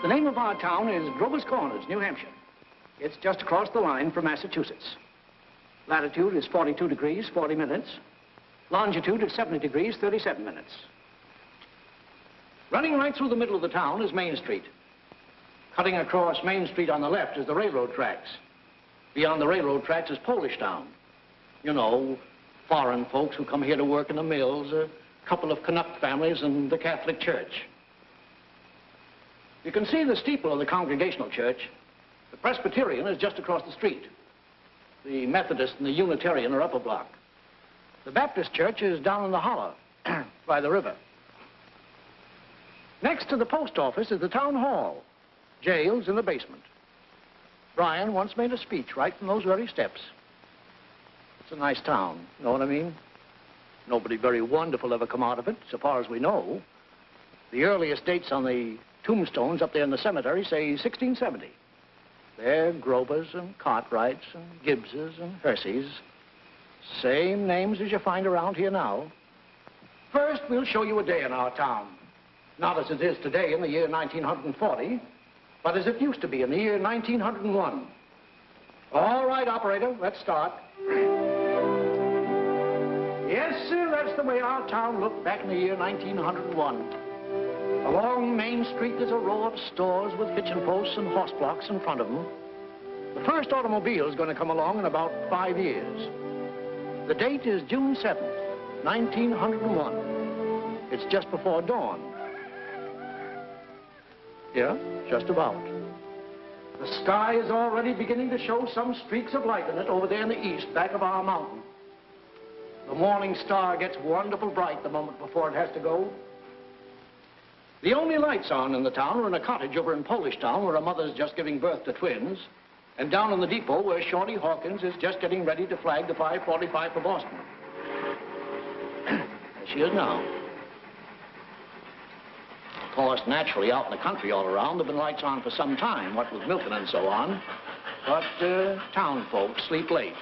The name of our town is Grover's Corners, New Hampshire. It's just across the line from Massachusetts. Latitude is 42 degrees, 40 minutes. Longitude is 70 degrees, 37 minutes. Running right through the middle of the town is Main Street. Cutting across Main Street on the left is the railroad tracks. Beyond the railroad tracks is Polish Town. You know, foreign folks who come here to work in the mills, a couple of Canuck families, and the Catholic Church. You can see the steeple of the Congregational Church. The Presbyterian is just across the street. The Methodist and the Unitarian are up a block. The Baptist Church is down in the hollow, by the river. Next to the post office is the town hall. Jail's in the basement. Brian once made a speech right from those very steps. It's a nice town, you know what I mean? Nobody very wonderful ever come out of it, so far as we know. The earliest dates on the tombstones up there in the cemetery say 1670. They're Grovers and Cartwrights and Gibbses and Herseys. Same names as you find around here now. First, we'll show you a day in our town. Not as it is today in the year 1940, but as it used to be in the year 1901. All right, operator, let's start. Yes, sir, that's the way our town looked back in the year 1901. Along Main Street, there's a row of stores with hitching posts and horse blocks in front of them. The first automobile is going to come along in about 5 years. The date is June 7th, 1901. It's just before dawn. Yeah, just about. The sky is already beginning to show some streaks of light in it over there in the east, back of our mountain. The morning star gets wonderful bright the moment before it has to go. The only lights on in the town are in a cottage over in Polish Town where a mother's just giving birth to twins, and down in the depot where Shorty Hawkins is just getting ready to flag the 5:45 for Boston. There she is now. Of course, naturally, out in the country all around, there have been lights on for some time, what with milking and so on. But town folks sleep late.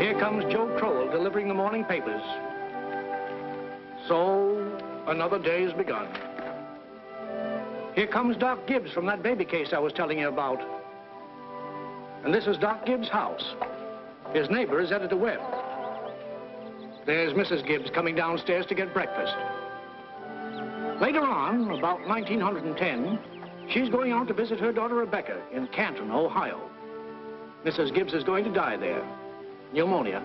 Here comes Joe Crowell delivering the morning papers. So, another day has begun. Here comes Doc Gibbs from that baby case I was telling you about. And this is Doc Gibbs' house. His neighbor is Editor Webb. There's Mrs. Gibbs coming downstairs to get breakfast. Later on, about 1910, she's going out to visit her daughter Rebecca in Canton, Ohio. Mrs. Gibbs is going to die there. Pneumonia.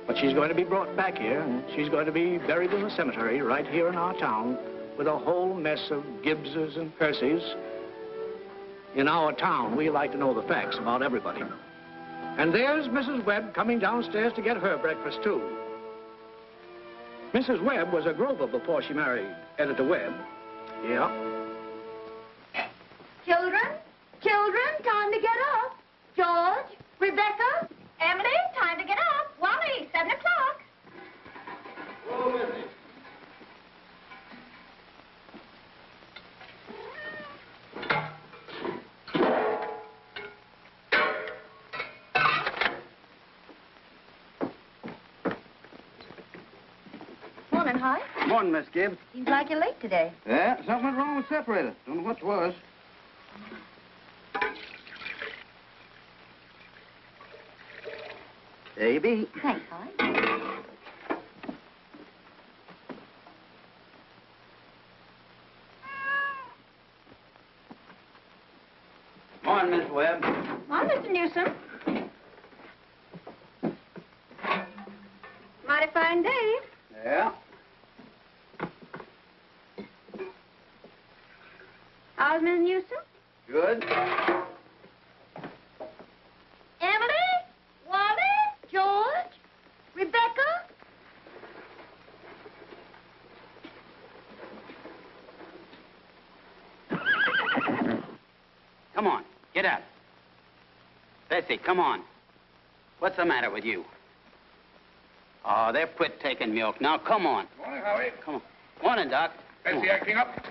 But she's going to be brought back here, and she's going to be buried in the cemetery right here in our town with a whole mess of Gibbses and Percys. In our town, we like to know the facts about everybody. And there's Mrs. Webb coming downstairs to get her breakfast, too. Mrs. Webb was a Grover before she married Editor Webb. Yeah. Children, time to get up. George, Rebecca, Emily, time to get up. Wally, 7 o'clock. Whoa, Missy. Morning, Hi. Morning, Miss Gibbs. Seems like you're late today. Yeah, something went wrong with the separator. Don't know what it was. There you be. Thanks, Hi. Morning, Miss Webb. Morning, Mr. Newsom. Mighty fine day. Yeah. How's Miss Newsom? Good. Emily, Wally, George, Rebecca. Come on, get up. Bessie, come on. What's the matter with you? Oh, they've quit taking milk. Now, come on. Morning, Howie. Come on. Morning, Doc. Bessie acting up?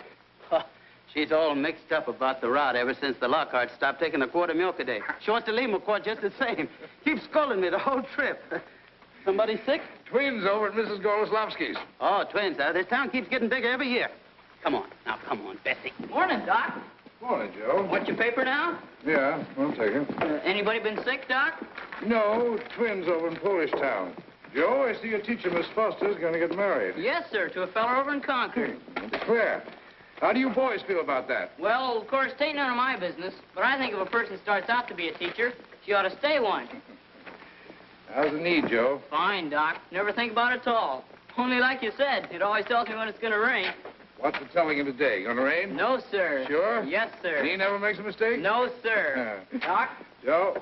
Oh, she's all mixed up about the rot ever since the Lockharts stopped taking a quart of milk a day. She wants to leave 'em a quart just the same. Keeps scolding me the whole trip. Somebody sick? Twins over at Mrs. Goloslavsky's. Oh, twins, huh? This town keeps getting bigger every year. Come on. Now, come on, Bessie. Morning, Doc. Morning, Joe. Want your paper now? Yeah, I'll take it. Anybody been sick, Doc? No, twins over in Polish town. Joe, I see your teacher, Miss Foster's going to get married. Yes, sir, to a fella over in Concord. It's clear. How do you boys feel about that? Well, of course, it ain't none of my business, but I think if a person starts out to be a teacher, she ought to stay one. How's the need, Joe? Fine, Doc. Never think about it at all. Only like you said, it always tells me when it's going to rain. What's the telling him today? Going to rain? No, sir. Sure? Yes, sir. He never makes a mistake? No, sir. Doc? Joe?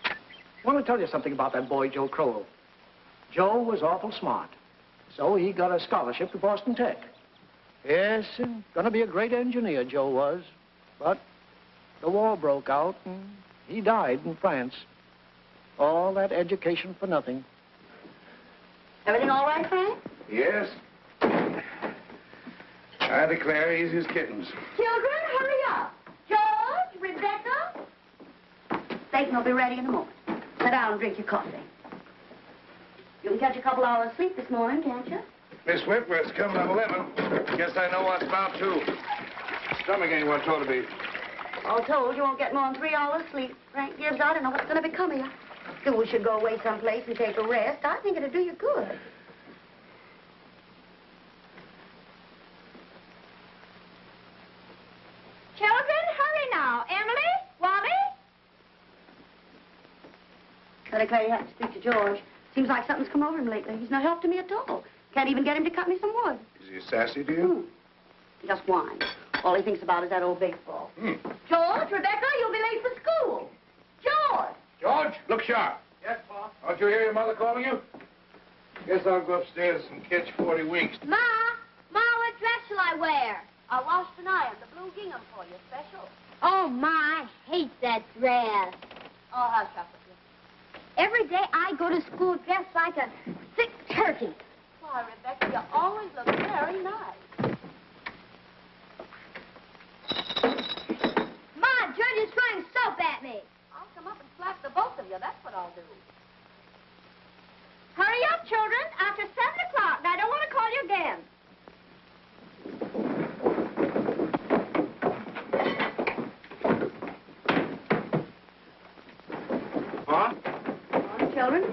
I want to tell you something about that boy, Joe Crowell. Joe was awful smart, so he got a scholarship to Boston Tech. Yes, and gonna be a great engineer, Joe was. But the war broke out, and he died in France. All that education for nothing. Everything all right, Frank? Yes. I declare he's his kittens. Children, hurry up. George, Rebecca. Bacon will be ready in a moment. Sit down and drink your coffee. You can catch a couple hours sleep this morning, can't you? Miss Whitworth's coming at 11. Guess I know what's about to. Stomach ain't what it ought to be. All told, you won't get more than 3 hours sleep. Frank Gibbs, I don't know what's going to become of you. Still, we should go away someplace and take a rest. I think it'd do you good. Children, hurry now. Emily, Wally. I declare you have to speak to George. Seems like something's come over him lately. He's no help to me at all. Can't even get him to cut me some wood. Is he sassy to you? Just whines. All he thinks about is that old baseball. George, Rebecca, you'll be late for school. George! George, look sharp. Yes, Pa? Don't you hear your mother calling you? Guess I'll go upstairs and catch 40 winks. Ma, what dress shall I wear? I washed and ironed the blue gingham for you, special. Oh, Ma, I hate that dress. Oh, hush up with you. Every day I go to school dressed like a sick turkey. Why, Rebecca, you always look very nice. Ma, George is throwing soap at me. I'll come up and slap the both of you. That's what I'll do. Hurry up, children. After 7 o'clock. I don't want to call you again. Huh? Children?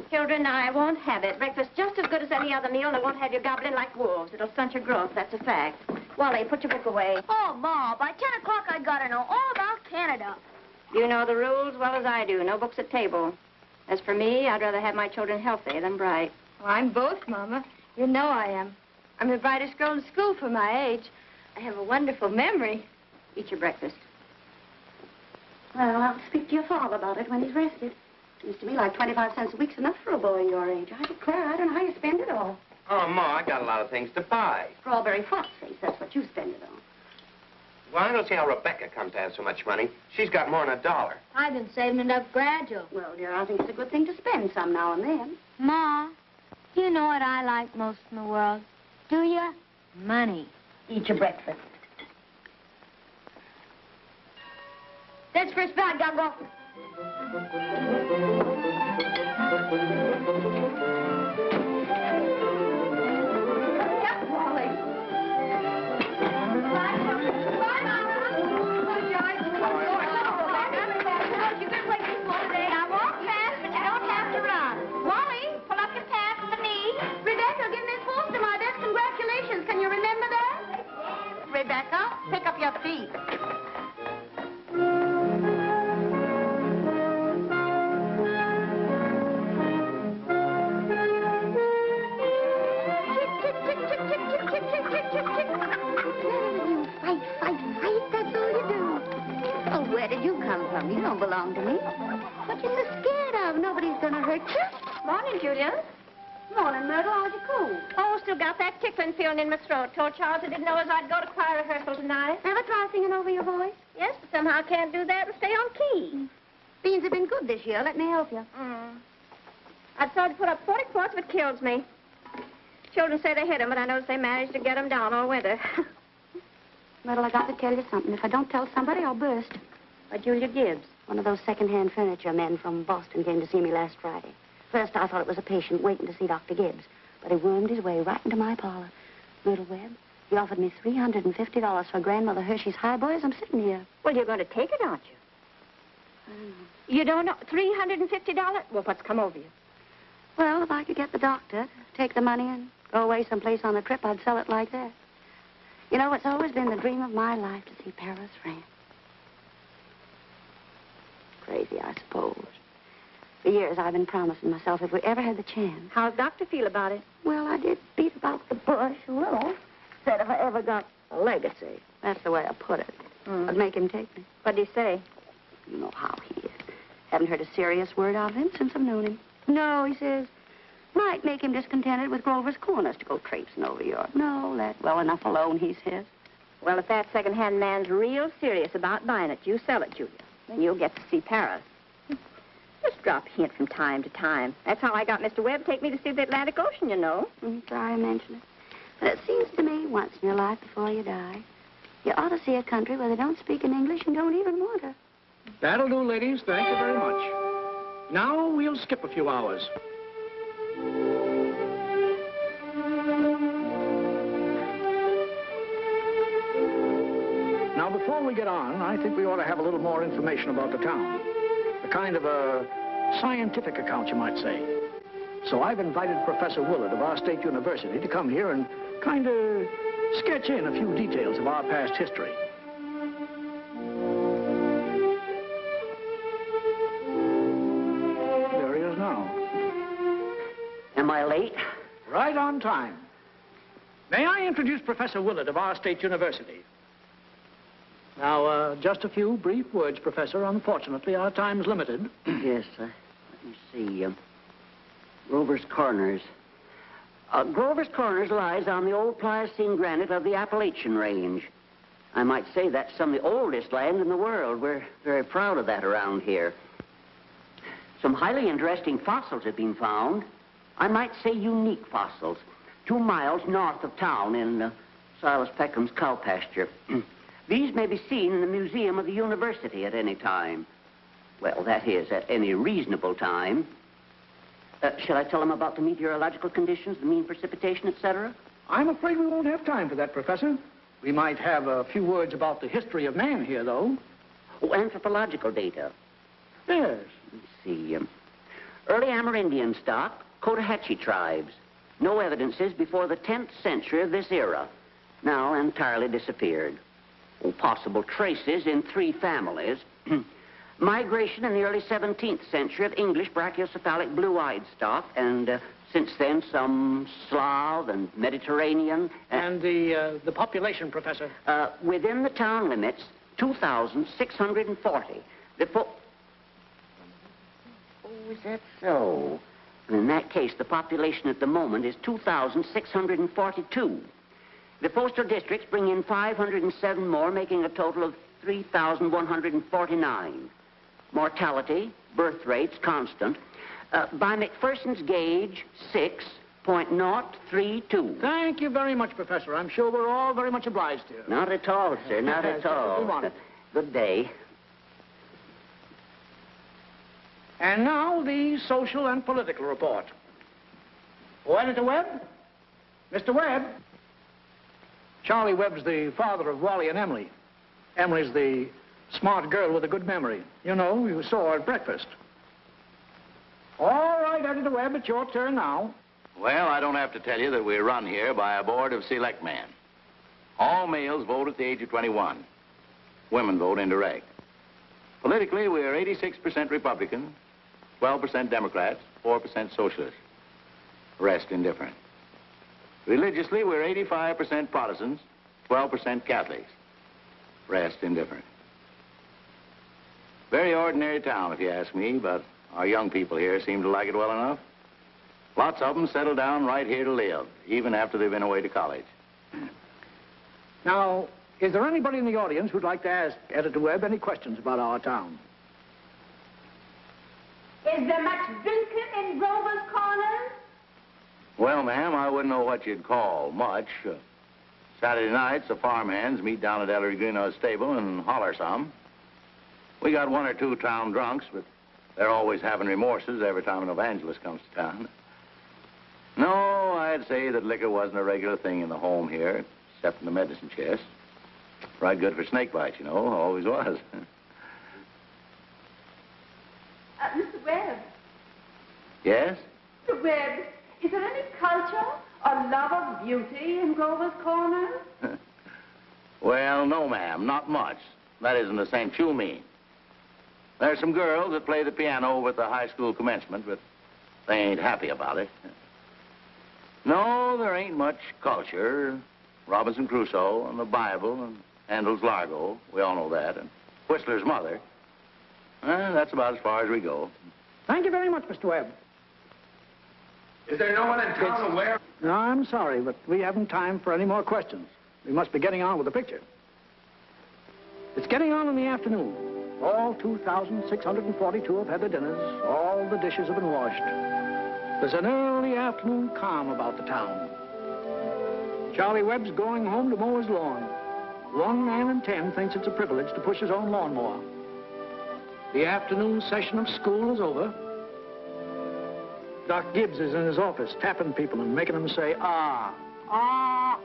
Children, I won't have it. Breakfast just as good as any other meal, and I won't have you gobbling like wolves. It'll stunt your growth, that's a fact. Wally, put your book away. Oh, Ma, by 10 o'clock I gotta know all about Canada. You know the rules well as I do. No books at table. As for me, I'd rather have my children healthy than bright. Well, I'm both, Mama. You know I am. I'm the brightest girl in school for my age. I have a wonderful memory. Eat your breakfast. Well, I'll speak to your father about it when he's rested. Seems to me like 25 cents a week's enough for a boy your age. I declare, I don't know how you spend it all. Oh, Ma, I got a lot of things to buy. Strawberry phosphate, that's what you spend it on. Well, I don't see how Rebecca comes to have so much money. She's got more than $1. I've been saving it up gradual. Well, dear, I think it's a good thing to spend some now and then. Ma, do you know what I like most in the world? Do you? Money. Eat your breakfast. That's first bell. I gotta go. Yep, Wally. You can wait this whole day. I walk fast, but you don't have to run. Wally, pull up your pants with the knee. Rebecca, give Miss Foster my best congratulations. Can you remember that? Rebecca, pick up your feet. Fight, that's all you do. Oh, where did you come from? You don't belong to me. What you so scared of? Nobody's gonna hurt you. Morning, Julia. Morning, Myrtle. How's your cold? Oh, still got that tickling feeling in my throat. Told Charles I didn't know as I'd go to choir rehearsal tonight. Ever try singing over your voice? Yes, but somehow I can't do that and stay on key. Beans have been good this year. Let me help you. I'd tried to put up 40 quarts, but it kills me. Children say they hit 'em, but I notice they managed to get 'em down all winter. Myrtle, I got to tell you something. If I don't tell somebody, I'll burst. But Julia Gibbs. One of those second-hand furniture men from Boston came to see me last Friday. First, I thought it was a patient waiting to see Dr. Gibbs. But he wormed his way right into my parlor. Little Webb, he offered me $350 for Grandmother Hershey's highboy as I'm sitting here. Well, you're going to take it, aren't you? You don't know? $350? Well, what's come over you? Well, if I could get the doctor to take the money and go away someplace on the trip, I'd sell it like that. You know, it's always been the dream of my life to see Paris, France. Crazy, I suppose. For years, I've been promising myself if we ever had the chance. How's Doctor feel about it? Well, I did beat about the bush a little. Said if I ever got a legacy, that's the way I put it, I'd make him take me. What'd he say? You know how he is. Haven't heard a serious word out of him since I've known him. No, he says, might make him discontented with Grover's Corners to go traipsing over Europe. No, let well enough alone, he says. Well, if that second-hand man's real serious about buying it, you sell it, Julia. Then you'll get to see Paris. Just drop a hint from time to time. That's how I got Mr. Webb to take me to see the Atlantic Ocean, you know. Sorry I mentioned it. But it seems to me, once in your life before you die, you ought to see a country where they don't speak in English and don't even want to. That'll do, ladies. Thank you very much. Now we'll skip a few hours. Now, before we get on, I think we ought to have a little more information about the town. A kind of a scientific account, you might say. So I've invited Professor Willard of our state university to come here and kind of sketch in a few details of our past history. There he is now. Am I late? Right on time. May I introduce Professor Willard of our state university? Now, just a few brief words, Professor. Unfortunately, our time's limited. Yes, let me see. Grover's Corners. Grover's Corners lies on the old Pliocene granite of the Appalachian Range. I might say that's some of the oldest land in the world. We're very proud of that around here. Some highly interesting fossils have been found. I might say unique fossils. 2 miles north of town in Silas Peckham's cow pasture. These may be seen in the museum of the university at any time. Well, that is, at any reasonable time. Shall I tell them about the meteorological conditions, the mean precipitation, etc.? I'm afraid we won't have time for that, Professor. We might have a few words about the history of man here, though. Oh, anthropological data. Yes. Let's see. Early Amerindian stock, Cotahatchee tribes. No evidences before the 10th century of this era. Now entirely disappeared. Oh, possible traces in 3 families. Migration in the early 17th century of English brachiocephalic blue-eyed stock, and since then some Slav and Mediterranean. And the population, Professor? Within the town limits, 2,640. Oh, is that so? In that case, the population at the moment is 2,642. The postal districts bring in 507 more, making a total of 3,149. Mortality, birth rates, constant. By McPherson's gauge, 6.032. Thank you very much, Professor. I'm sure we're all very much obliged here. Not at all, sir, not at all. We want it. Good day. And now the social and political report. Oh, Editor Webb? Mr. Webb? Charlie Webb's the father of Wally and Emily. Emily's the smart girl with a good memory. You know, you saw her at breakfast. All right, Editor Webb, it's your turn now. Well, I don't have to tell you that we're run here by a board of selectmen. All males vote at the age of 21. Women vote indirect. Politically, we're 86% Republican, 12% Democrats, 4% Socialists. Rest indifferent. Religiously, we're 85% Protestants, 12% Catholics. Rest indifferent. Very ordinary town, if you ask me, but our young people here seem to like it well enough. Lots of them settle down right here to live, even after they've been away to college. Now, is there anybody in the audience who'd like to ask Editor Webb any questions about our town? Is there much drinking in Grover's Corners? Well, ma'am, I wouldn't know what you'd call much. Saturday nights, the farmhands meet down at Ellery Greenaw's stable and holler some. We got 1 or 2 town drunks, but they're always having remorses every time an evangelist comes to town. No, I'd say that liquor wasn't a regular thing in the home here, except in the medicine chest. Right good for snake bites, you know, always was. Mr. Webb. Yes? Mr. Webb, is there any culture or love of beauty in Grover's Corners? Well, no, ma'am, not much. That isn't the sense you mean. There's some girls that play the piano over at the high school commencement, but they ain't happy about it. No, there ain't much culture. Robinson Crusoe and the Bible and Handel's Largo, we all know that, and Whistler's mother. That's about as far as we go. Thank you very much, Mr. Webb. Is there no one in town aware? No, I'm sorry, but we haven't time for any more questions. We must be getting on with the picture. It's getting on in the afternoon. All 2,642 have had their dinners. All the dishes have been washed. There's an early afternoon calm about the town. Charlie Webb's going home to mow his lawn. 1 man in 10 thinks it's a privilege to push his own lawnmower. The afternoon session of school is over. Doc Gibbs is in his office tapping people and making them say, ah, ah.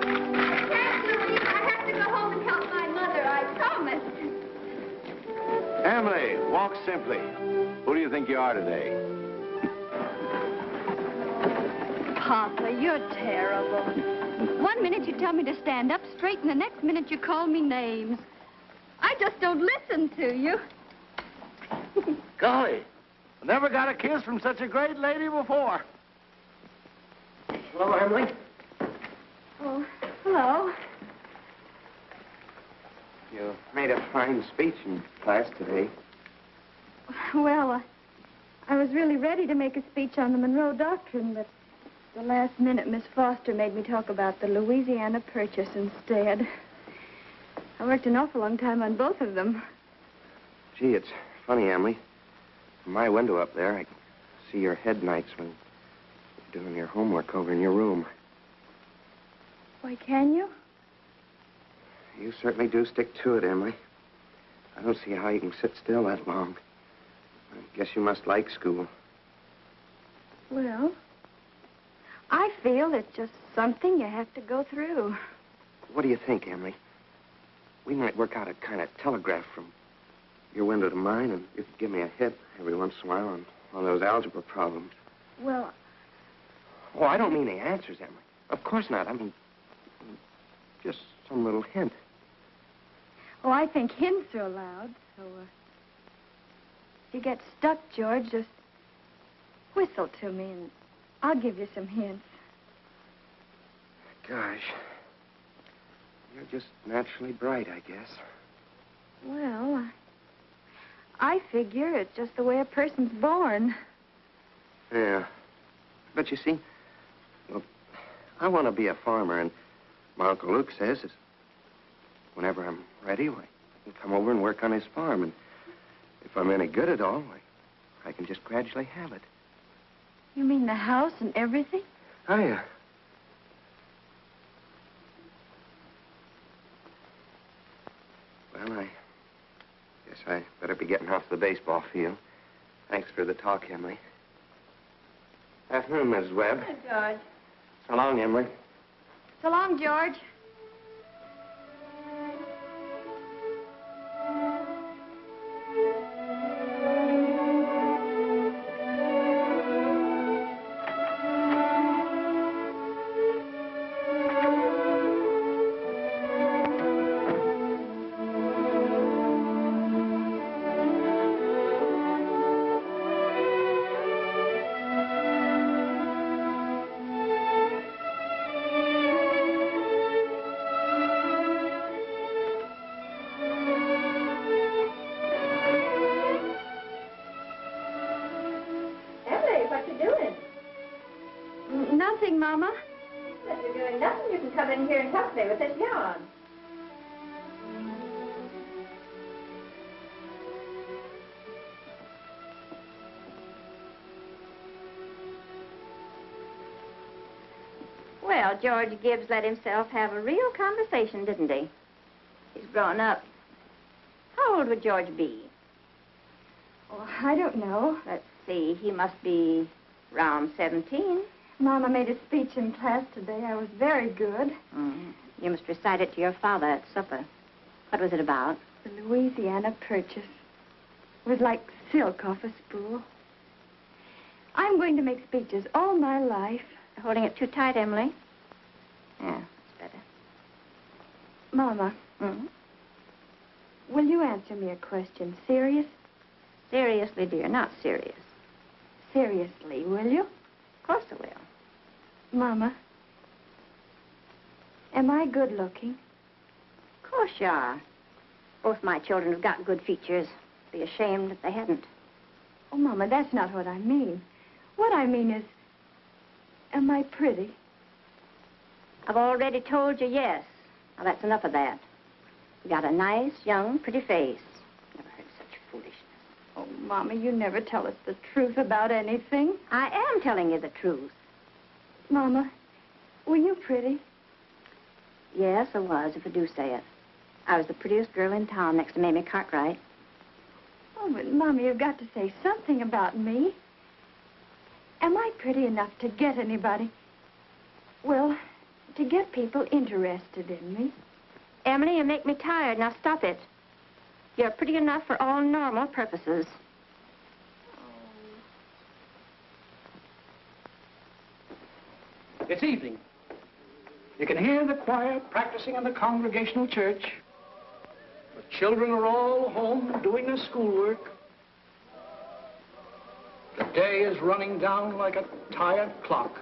I have to go home and help my mother, I promise. Emily, walk simply. Who do you think you are today? Papa, you're terrible. 1 minute you tell me to stand up straight, and the next minute you call me names. I just don't listen to you. Golly, I never got a kiss from such a great lady before. Hello, Emily. Oh, hello. You made a fine speech in class today. Well, I was really ready to make a speech on the Monroe Doctrine, but the last minute Miss Foster made me talk about the Louisiana Purchase instead. I worked an awful long time on both of them. Gee, it's funny, Emily. From my window up there, I can see your head nights when you're doing your homework over in your room. Why, can you? You certainly do stick to it, Emily. I don't see how you can sit still that long. I guess you must like school. Well, I feel it's just something you have to go through. What do you think, Emily? We might work out a kind of telegraph from your window to mine, and you could give me a hit every once in a while on one of those algebra problems. Well... Oh, I don't mean the answers, Emily. Of course not. I mean, just some little hint. Oh, I think hints are allowed, so, if you get stuck, George, just whistle to me, and I'll give you some hints. Gosh. You're just naturally bright, I guess. Well, I figure it's just the way a person's born. Yeah. But you see, well, I want to be a farmer, and my Uncle Luke says is whenever I'm ready, I can come over and work on his farm, and if I'm any good at all, I can just gradually have it. You mean the house and everything? Oh, yeah. Well, I guess I better be getting off the baseball field. Thanks for the talk, Emily. Afternoon, Mrs. Webb. Hi, George. So long, Emily. So long, George. Nothing, Mama. If you're doing nothing, you can come in here and help me with this yarn. Well, George Gibbs let himself have a real conversation, didn't he? He's grown up. How old would George be? Oh, I don't know. Let's see. He must be around 17. Mama made a speech in class today. I was very good. You must recite it to your father at supper. What was it about? The Louisiana Purchase. It was like silk off a spool. I'm going to make speeches all my life. You're holding it too tight, Emily. Yeah, that's better. Mama, will you answer me a question? Serious? Seriously, dear, not serious. Seriously, will you? Of course I will. Mama, am I good looking? Of course you are. Both my children have got good features. Be ashamed if they hadn't. Oh, Mama, that's not what I mean. What I mean is, am I pretty? I've already told you yes. Now, that's enough of that. You got a nice, young, pretty face. Never heard such foolishness. Oh, Mama, you never tell us the truth about anything. I am telling you the truth. Mama, were you pretty? Yes, I was, if I do say it. I was the prettiest girl in town next to Mamie Cartwright. Oh, but, Mama, you've got to say something about me. Am I pretty enough to get anybody? Well, to get people interested in me? Emily, you make me tired. Now, stop it. You're pretty enough for all normal purposes. It's evening. You can hear the choir practicing in the congregational church. The children are all home doing their schoolwork. The day is running down like a tired clock.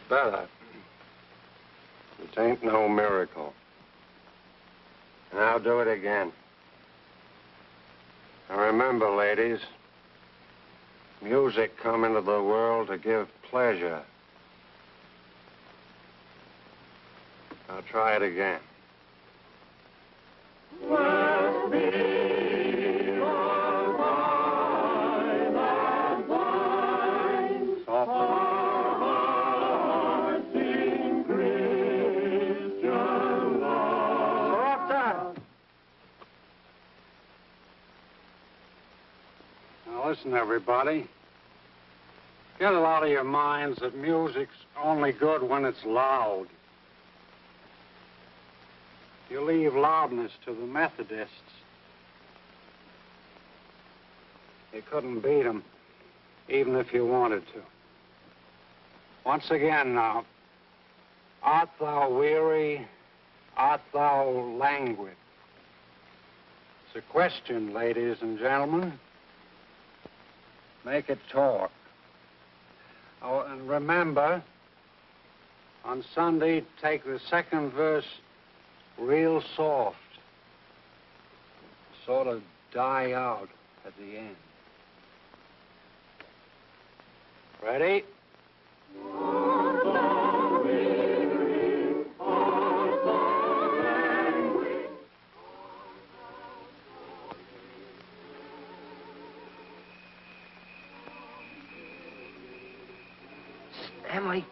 Better. It ain't no miracle. And I'll do it again. And remember, ladies, music come into the world to give pleasure. I'll try it again. Listen, everybody. Get it out of your minds that music's only good when it's loud. You leave loudness to the Methodists. You couldn't beat them, even if you wanted to. Once again now, art thou weary? Art thou languid? It's a question, ladies and gentlemen. Make it talk. Oh, and remember, on Sunday, take the second verse real soft. Sort of die out at the end. Ready? Emily.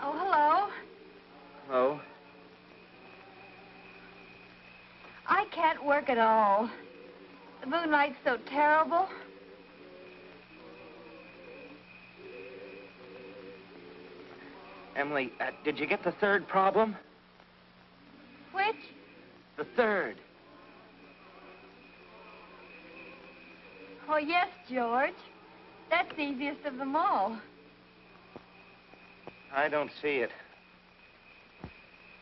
Oh, hello. Hello. I can't work at all. The moonlight's so terrible. Emily, did you get the third problem? Which? The third. Oh, yes, George. That's the easiest of them all. I don't see it.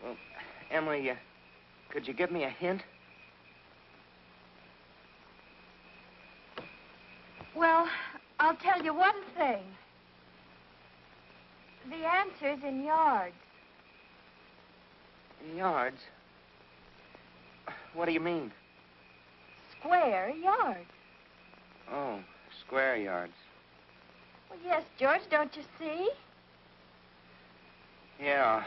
Well, Emily, could you give me a hint? Well, I'll tell you one thing. The answer's in yards. In yards? What do you mean? Square yards. Oh, square yards. Well, yes, George, don't you see? Yeah.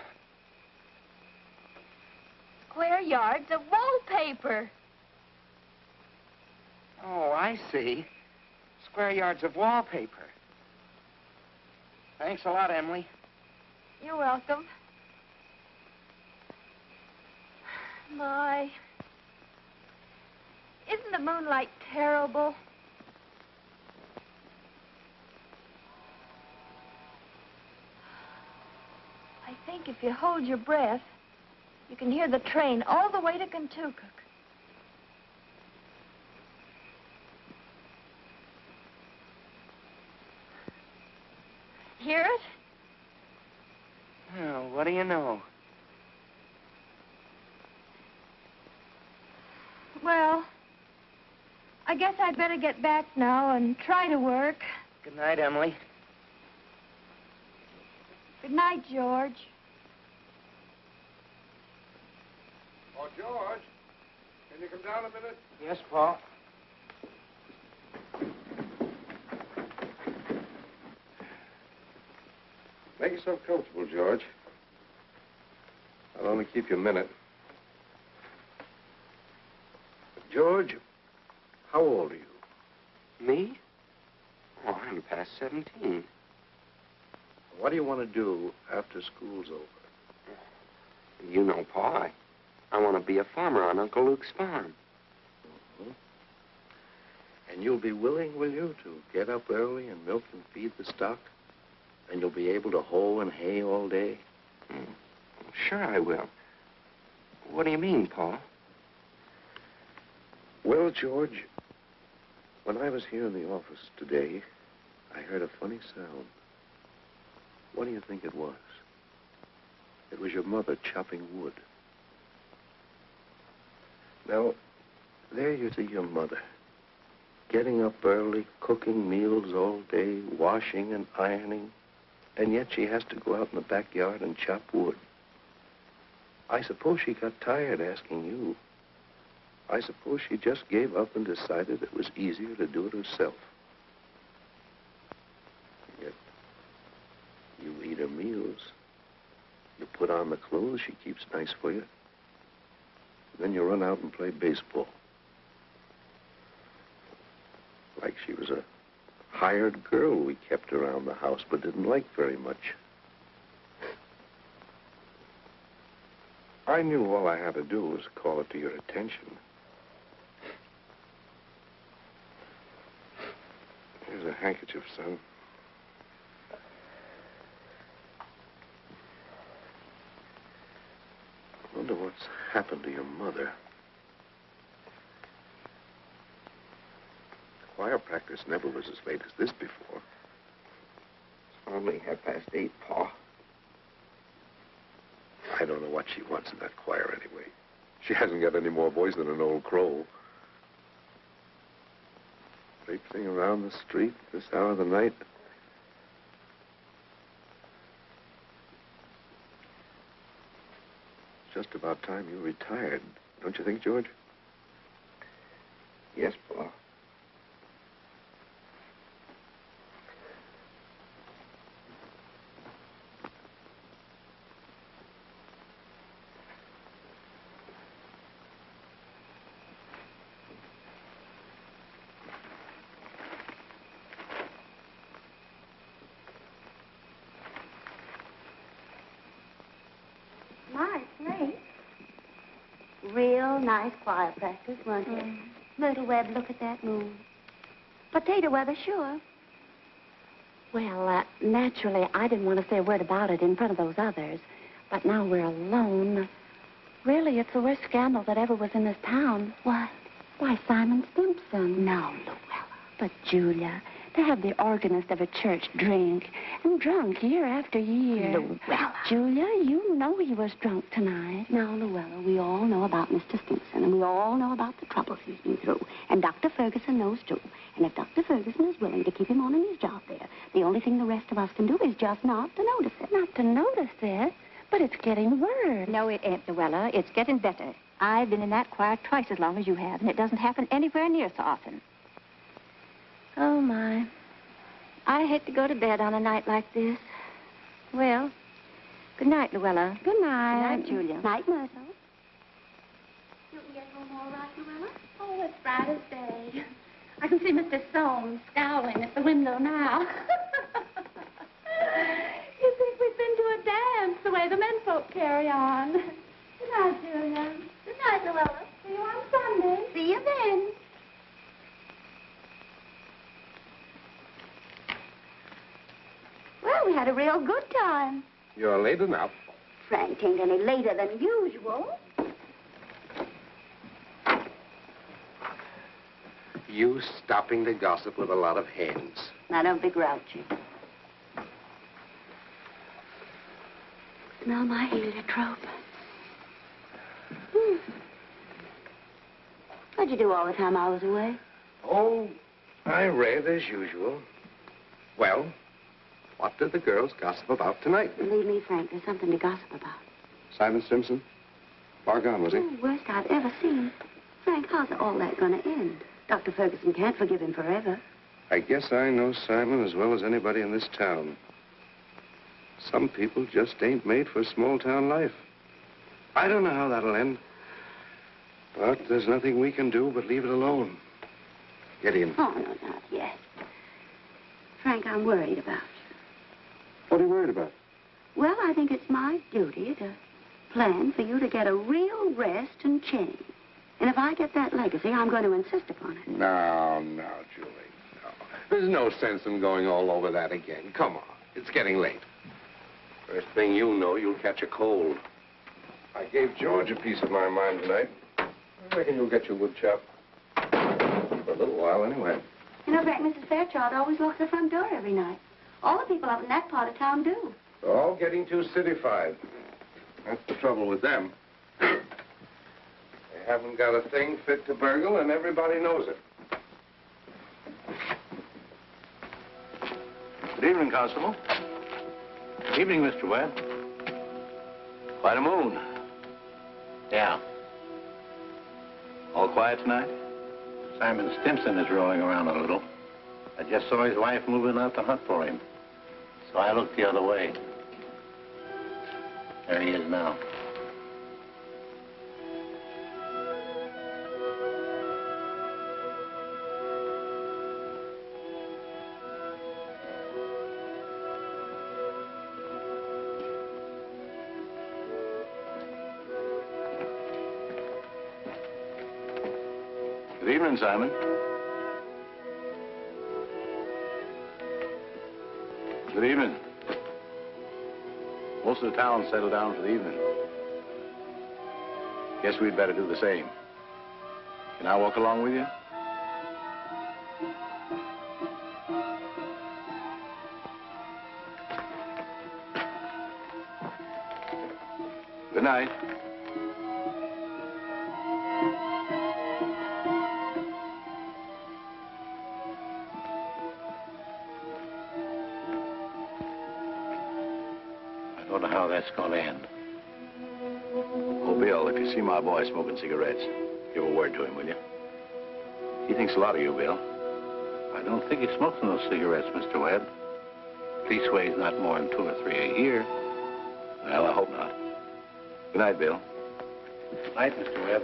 Square yards of wallpaper. Oh, I see. Square yards of wallpaper. Thanks a lot, Emily. You're welcome. My. Isn't the moonlight terrible? I think if you hold your breath, you can hear the train all the way to Kentucky. Hear it? Oh, what do you know? Well, I guess I'd better get back now and try to work. Good night, Emily. Good night, George. Oh, George, can you come down a minute? Yes, Paul. Make yourself comfortable, George. I'll only keep you a minute. George, how old are you? Me? Oh, I'm past 17. What do you want to do after school's over? You know, Pa, I want to be a farmer on Uncle Luke's farm. Mm-hmm. And you'll be willing, will you, to get up early and milk and feed the stock? And you'll be able to hoe and hay all day? Sure I will. What do you mean, Pa? Well, George, when I was here in the office today, I heard a funny sound. What do you think it was? It was your mother chopping wood. Now, there you see your mother, getting up early, cooking meals all day, washing and ironing, and yet she has to go out in the backyard and chop wood. I suppose she got tired asking you. I suppose she just gave up and decided it was easier to do it herself. Yet, you eat her meals. You put on the clothes she keeps nice for you. Then you run out and play baseball. Like she was a hired girl we kept around the house but didn't like very much. I knew all I had to do was call it to your attention. Here's a handkerchief, son. I wonder what's happened to your mother. Choir practice never was as late as this before. It's only 8:30, Pa. I don't know what she wants in that choir anyway. She hasn't got any more voice than an old crow. Traipsing around the street this hour of the night. It's just about time you retired, don't you think, George? Yes, Pa. Real nice choir practice, wasn't it? Myrtle Webb, look at that moon. Potato weather, sure. Well, naturally, I didn't want to say a word about it in front of those others. But now we're alone. Really, it's the worst scandal that ever was in this town. What? Why, Simon Simpson. No, Luella. But, Julia, to have the organist of a church drink, and drunk year after year. Luella. Julia, you know he was drunk tonight. Now, Luella, we all know about Mr. Simpson, and we all know about the troubles he's been through. And Dr. Ferguson knows, too. And if Dr. Ferguson is willing to keep him on in his job there, the only thing the rest of us can do is just not to notice it. Not to notice it? But it's getting worse. No, it ain't, Luella. It's getting better. I've been in that choir twice as long as you have, and it doesn't happen anywhere near so often. Oh, my. I hate to go to bed on a night like this. Well, good night, Luella. Good night. Good night, Julia. Night, Myrtle. Did you get home all right, Luella? Oh, it's bright as day. I can see Mr. Soames scowling at the window now. You think we've been to a dance the way the menfolk carry on. Good night, Julia. Good night, Luella. See you on Sunday. See you then. Well, we had a real good time. You're late enough. Frank ain't any later than usual. You stopping to gossip with a lot of hens. Now, don't be grouchy. Smell my heliotrope. What'd you do all the time I was away? Oh, I read as usual. Well, what did the girls gossip about tonight? Believe me, Frank, there's something to gossip about. Simon Simpson? Far gone, was he? Oh, worst I've ever seen. Frank, how's all that going to end? Dr. Ferguson can't forgive him forever. I guess I know Simon as well as anybody in this town. Some people just ain't made for small-town life. I don't know how that'll end. But there's nothing we can do but leave it alone. Get in. Oh, no, not yet. Frank, I'm worried about you. What are you worried about? Well, I think it's my duty to plan for you to get a real rest and change. And if I get that legacy, I'm going to insist upon it. No, Julie, no. There's no sense in going all over that again. Come on. It's getting late. First thing you know, you'll catch a cold. I gave George a piece of my mind tonight. I reckon you'll get your wood chop. For a little while, anyway. You know, Frank, Mrs. Fairchild always locks the front door every night. All the people up in that part of town do. They're all getting too cityfied. That's the trouble with them. They haven't got a thing fit to burgle, and everybody knows it. Good evening, Constable. Evening, Mr. Webb. Quite a moon. Yeah. All quiet tonight? Simon Stimson is rolling around a little. I just saw his wife moving out to hunt for him. So I looked the other way. There he is now. Good evening, Simon. Good evening. Most of the town settled down for the evening. Guess we'd better do the same. Can I walk along with you? Good night. I don't know how that's going to end. Oh, Bill, if you see my boy smoking cigarettes, give a word to him, will you? He thinks a lot of you, Bill. I don't think he smokes those cigarettes, Mr. Webb. Leastways, not more than 2 or 3 a year. Well, I hope not. Good night, Bill. Good night, Mr. Webb.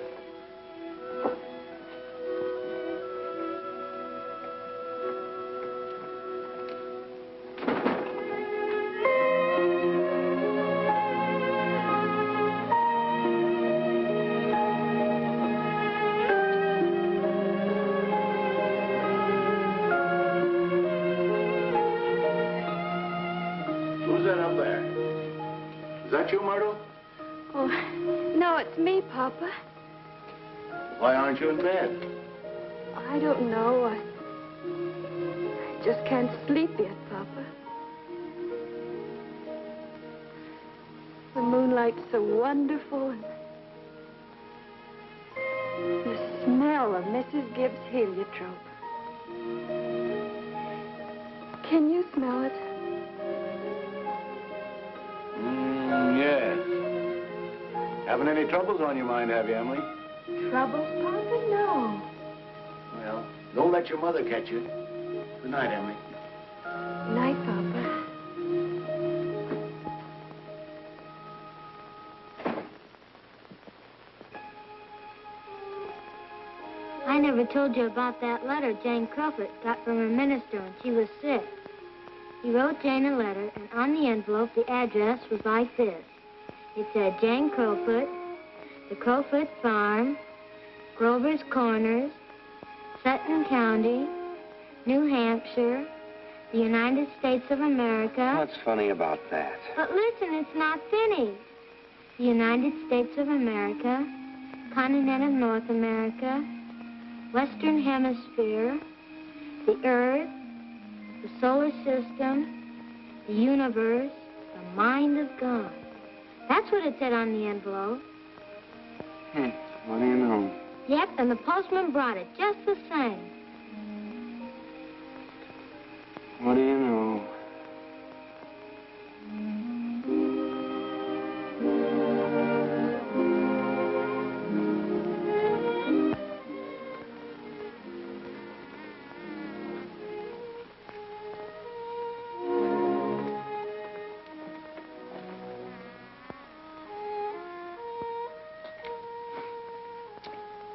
that you, Myrtle? Oh, no, it's me, Papa. Why aren't you in bed? I don't know. I just can't sleep yet, Papa. The moonlight's so wonderful, and the smell of Mrs. Gibbs' heliotrope. Can you smell it? Yes. Having any troubles on your mind, have you, Emily? Troubles, Papa? No. Well, don't let your mother catch you. Good night, Emily. Night, Papa. I never told you about that letter Jane Crowfoot got from her minister when she was sick. He wrote Jane a letter, and on the envelope, the address was like this. It said, Jane Crowfoot, the Crowfoot Farm, Grover's Corners, Sutton County, New Hampshire, the United States of America. What's funny about that? But listen, it's not finished. The United States of America, continent of North America, Western Hemisphere, the Earth, the solar system, the universe, the mind of God. That's what it said on the envelope. What do you know? Yep, and the postman brought it just the same. What do you know?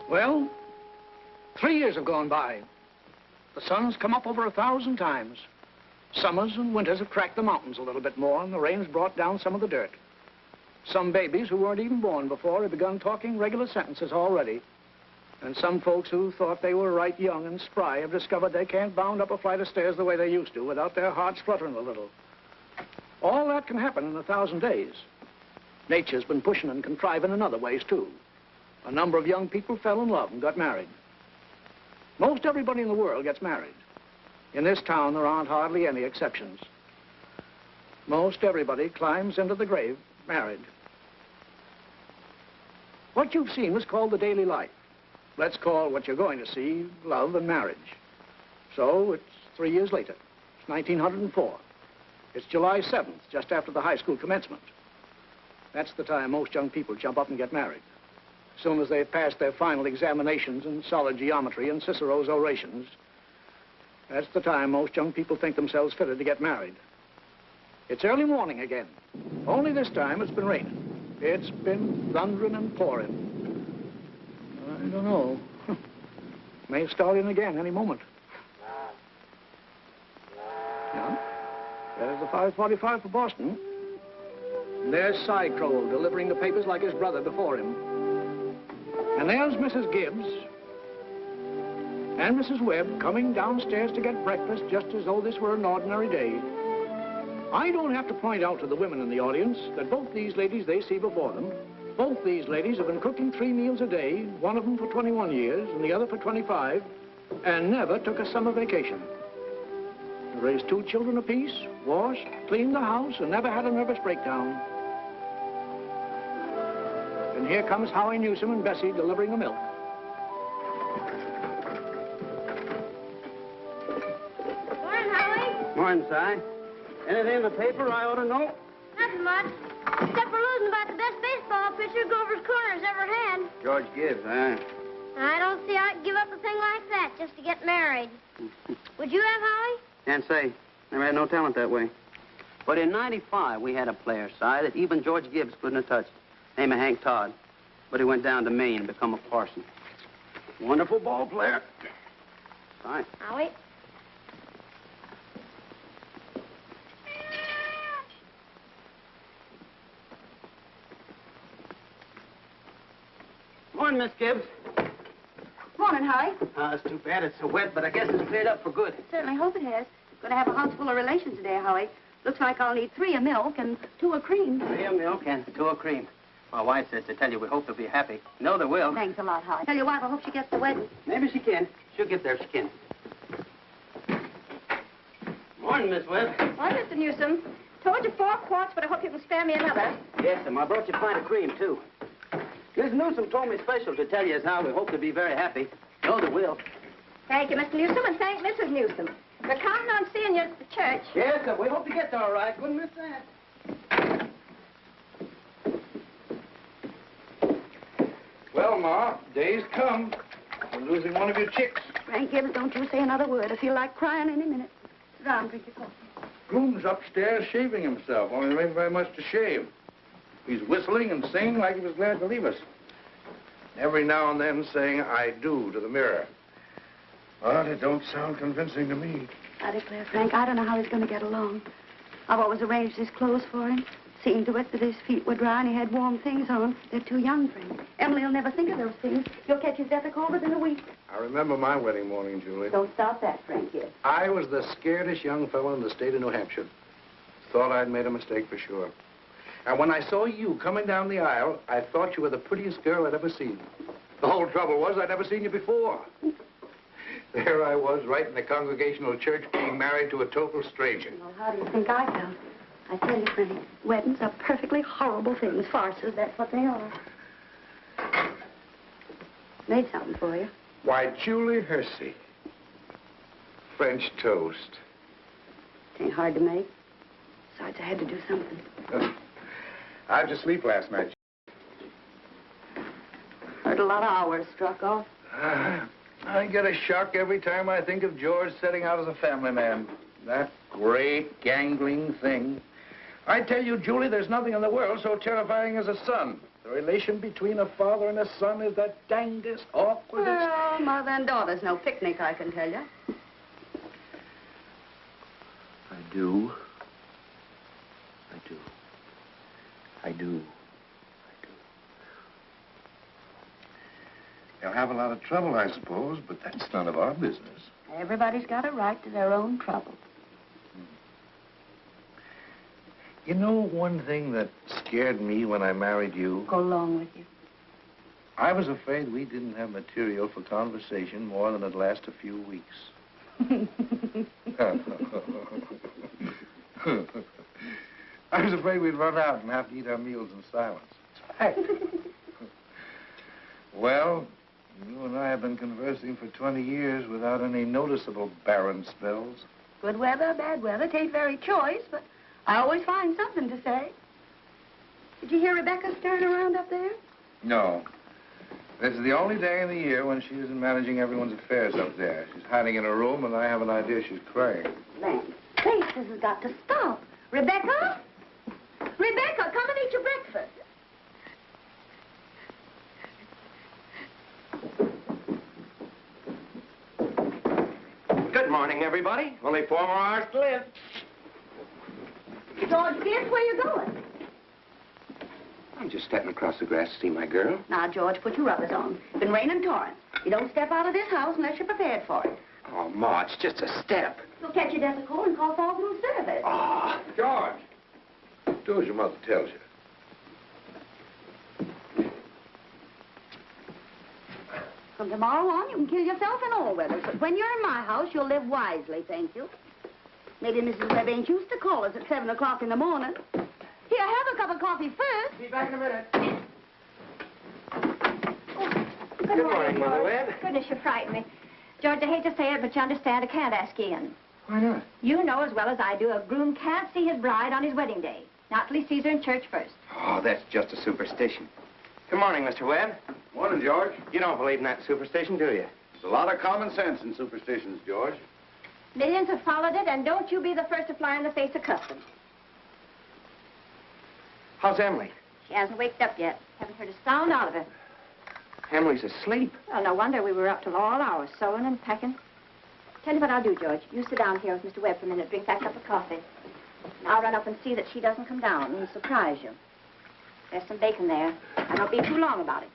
Well, 3 years have gone by. The sun's come up over 1,000 times. Summers and winters have cracked the mountains a little bit more, and the rain's brought down some of the dirt. Some babies who weren't even born before have begun talking regular sentences already. And some folks who thought they were right young and spry have discovered they can't bound up a flight of stairs the way they used to without their hearts fluttering a little. All that can happen in 1,000 days. Nature's been pushing and contriving in other ways, too. A number of young people fell in love and got married. Most everybody in the world gets married. In this town, there aren't hardly any exceptions. Most everybody climbs into the grave married. What you've seen was called the daily life. Let's call what you're going to see love and marriage. So it's 3 years later. It's 1904. It's July 7th, just after the high school commencement. That's the time most young people jump up and get married. As soon as they've passed their final examinations in solid geometry and Cicero's orations, that's the time most young people think themselves fitted to get married. It's early morning again. Only this time it's been raining. It's been thundering and pouring. I don't know. May start in again any moment. Yeah? There's the 5:45 for Boston. And there's Cy Crowell delivering the papers like his brother before him. And there's Mrs. Gibbs and Mrs. Webb coming downstairs to get breakfast just as though this were an ordinary day. I don't have to point out to the women in the audience that both these ladies they see before them, both these ladies have been cooking 3 meals a day, one of them for 21 years and the other for 25, and never took a summer vacation. They raised 2 children apiece, washed, cleaned the house, and never had a nervous breakdown. And here comes Howie Newsom and Bessie delivering the milk. Morning, Howie. Morning, Si. Anything in the paper I ought to know? Nothing much. Except for losing about the best baseball pitcher Grover's Corners ever had. George Gibbs, huh? I don't see how I'd give up a thing like that just to get married. Would you have, Howie? Can't say. Never had no talent that way. But in '95, we had a player, Si, that even George Gibbs couldn't have touched. Name of Hank Todd. But he went down to Maine and become a parson. Wonderful ball player. Si. Howie? Morning, Miss Gibbs. Morning, Howie. It's too bad it's so wet, but I guess it's cleared up for good. Certainly hope it has. Going to have a house full of relations today, Howie. Looks like I'll need 3 of milk and 2 of cream. 3 of milk and 2 of cream. My wife says to tell you we hope they'll be happy. No, they will. Thanks a lot, Holly. Tell your wife I hope she gets the wedding. Maybe she can. She'll get there if she can. Morning, Miss Webb. Well, Mr. Newsom, told you 4 quarts, but I hope you can spare me another. Yes, ma'am. I brought you a pint of cream, too. Miss Newsom told me special to tell you as how we hope to be very happy. No, they will. Thank you, Mr. Newsom, and thank Mrs. Newsom. We're counting on seeing you at the church. Yes, sir. We hope to get there all right. Wouldn't miss that. Well, Ma, day's come. You're losing one of your chicks. Frank Gibbs, don't you say another word. I feel like crying any minute. Sit down, drink your coffee. Groom's upstairs shaving himself, only there ain't very much to shave. He's whistling and singing like he was glad to leave us. Every now and then saying, I do, to the mirror. But it don't sound convincing to me. I declare, Frank, I don't know how he's going to get along. I've always arranged his clothes for him, seen to it that his feet were dry and he had warm things on. They're too young for him. Emily'll never think of those things. You'll catch his death a cold within a week. I remember my wedding morning, Julie. Don't stop that, Frank, yes. I was the scaredest young fellow in the state of New Hampshire. Thought I'd made a mistake for sure. And when I saw you coming down the aisle, I thought you were the prettiest girl I'd ever seen. The whole trouble was I'd never seen you before. There I was, right in the Congregational Church, being married to a total stranger. Well, how do you think I felt? I tell you, Frank, weddings are perfectly horrible things. Farces, that's what they are. Made something for you. Why, Julie Hersey. French toast. It ain't hard to make. Besides, I had to do something. How'd you sleep last night? Heard a lot of hours struck off. I get a shock every time I think of George setting out as a family man. That great, gangling thing. I tell you, Julie, there's nothing in the world so terrifying as a son. The relation between a father and a son is the dangest, awkwardest... Well, mother and daughter's no picnic, I can tell you. I do. I do. I do. They'll have a lot of trouble, I suppose, but that's none of our business. Everybody's got a right to their own trouble. You know one thing that scared me when I married you? Go along with you. I was afraid we didn't have material for conversation more than it'd last a few weeks. I was afraid we'd run out and have to eat our meals in silence. It's fact. Well, you and I have been conversing for 20 years without any noticeable barren spells. Good weather, bad weather, tain't very choice, but I always find something to say. Did you hear Rebecca stirring around up there? No. This is the only day in the year when she isn't managing everyone's affairs up there. She's hiding in her room, and I have an idea she's crying. Land sakes, this has got to stop. Rebecca? Rebecca, come and eat your breakfast. Good morning, everybody. Only 4 more hours to live. George, guess where you're going? I'm just stepping across the grass to see my girl. Now, George, put your rubbers on. It's been raining torrents. You don't step out of this house unless you're prepared for it. Oh, Ma, it's just a step. You'll catch your death of cold and cough all through service. Oh. George, do as your mother tells you. From tomorrow on, you can kill yourself in all weathers. But when you're in my house, you'll live wisely, thank you. Maybe Mrs. Webb ain't used to call us at 7 o'clock in the morning. Here, have a cup of coffee first. Be back in a minute. Oh, Good morning, Mother Webb. Goodness, you frighten me. George, I hate to say it, but you understand I can't ask you in. Why not? You know as well as I do a groom can't see his bride on his wedding day. Not till he sees her in church first. Oh, that's just a superstition. Good morning, Mr. Webb. Morning, George. You don't believe in that superstition, do you? There's a lot of common sense in superstitions, George. Millions have followed it, and don't you be the first to fly in the face of custom. How's Emily? She hasn't waked up yet. Haven't heard a sound out of her. Emily's asleep. Well, no wonder we were up till all hours, sewing and packing. Tell you what I'll do, George. You sit down here with Mr. Webb for a minute, drink that cup of coffee. And I'll run up and see that she doesn't come down and surprise you. There's some bacon there. I don't be too long about it.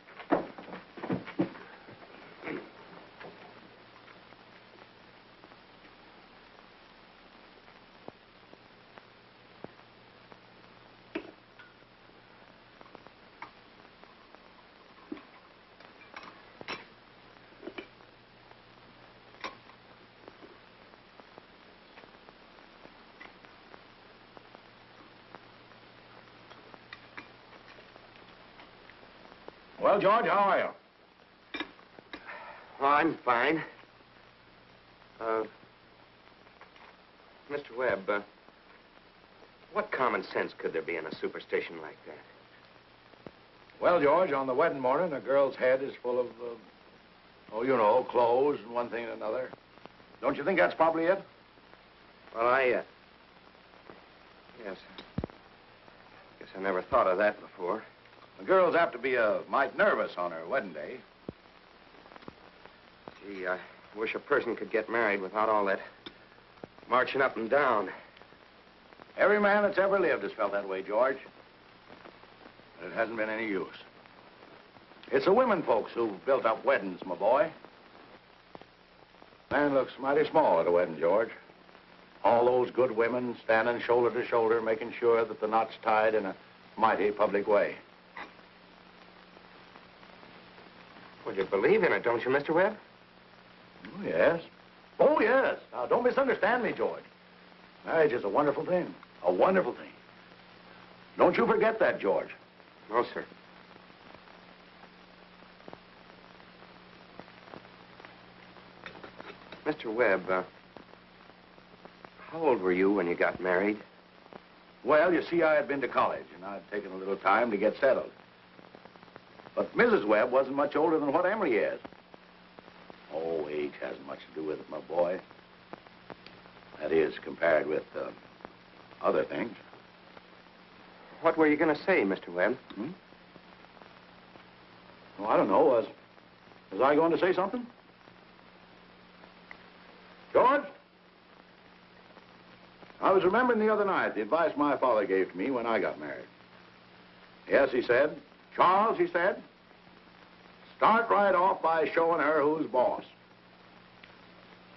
Well, George, how are you? Oh, I'm fine. Mr. Webb, what common sense could there be in a superstition like that? Well, George, on the wedding morning, a girl's head is full of, oh, you know, clothes and one thing and another. Don't you think that's probably it? Well, yes. Guess I never thought of that before. The girl's apt to be a mite nervous on her wedding day. Gee, I wish a person could get married without all that marching up and down. Every man that's ever lived has felt that way, George. But it hasn't been any use. It's the women folks who've built up weddings, my boy. Man looks mighty small at a wedding, George. All those good women standing shoulder to shoulder, making sure that the knot's tied in a mighty public way. Well, you believe in it, don't you, Mr. Webb? Oh, yes. Oh, yes. Now, don't misunderstand me, George. Marriage is a wonderful thing. A wonderful thing. Don't you forget that, George. No, sir. Mr. Webb, how old were you when you got married? Well, you see, I had been to college, and I'd taken a little time to get settled. But Mrs. Webb wasn't much older than what Emily is. Oh, age hasn't much to do with it, my boy. That is, compared with other things. What were you going to say, Mr. Webb? Well, I don't know. Was I going to say something? George? I was remembering the other night the advice my father gave to me when I got married. Yes, he said, Charles, he said, start right off by showing her who's boss.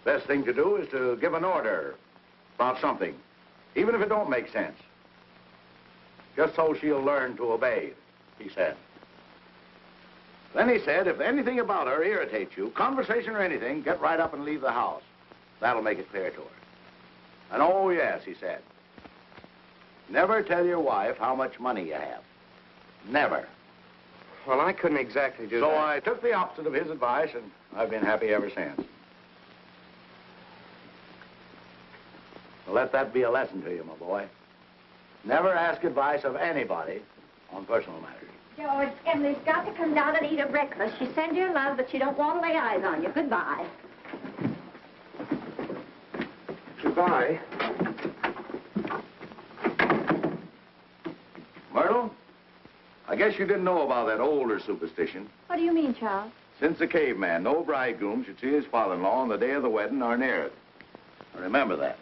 Best thing to do is to give an order about something, even if it don't make sense. Just so she'll learn to obey, he said. Then he said, if anything about her irritates you, conversation or anything, get right up and leave the house. That'll make it clear to her. And oh, yes, he said, never tell your wife how much money you have. Never. Well, I couldn't exactly do that. So I took the opposite of his advice, and I've been happy ever since. Well, let that be a lesson to you, my boy. Never ask advice of anybody on personal matters. George, Emily's got to come down and eat her breakfast. She sends you love, but she don't want to lay eyes on you. Goodbye. Goodbye. Myrtle, I guess you didn't know about that older superstition. What do you mean, Charles? Since the caveman, no bridegroom should see his father-in-law on the day of the wedding or near it. Remember that.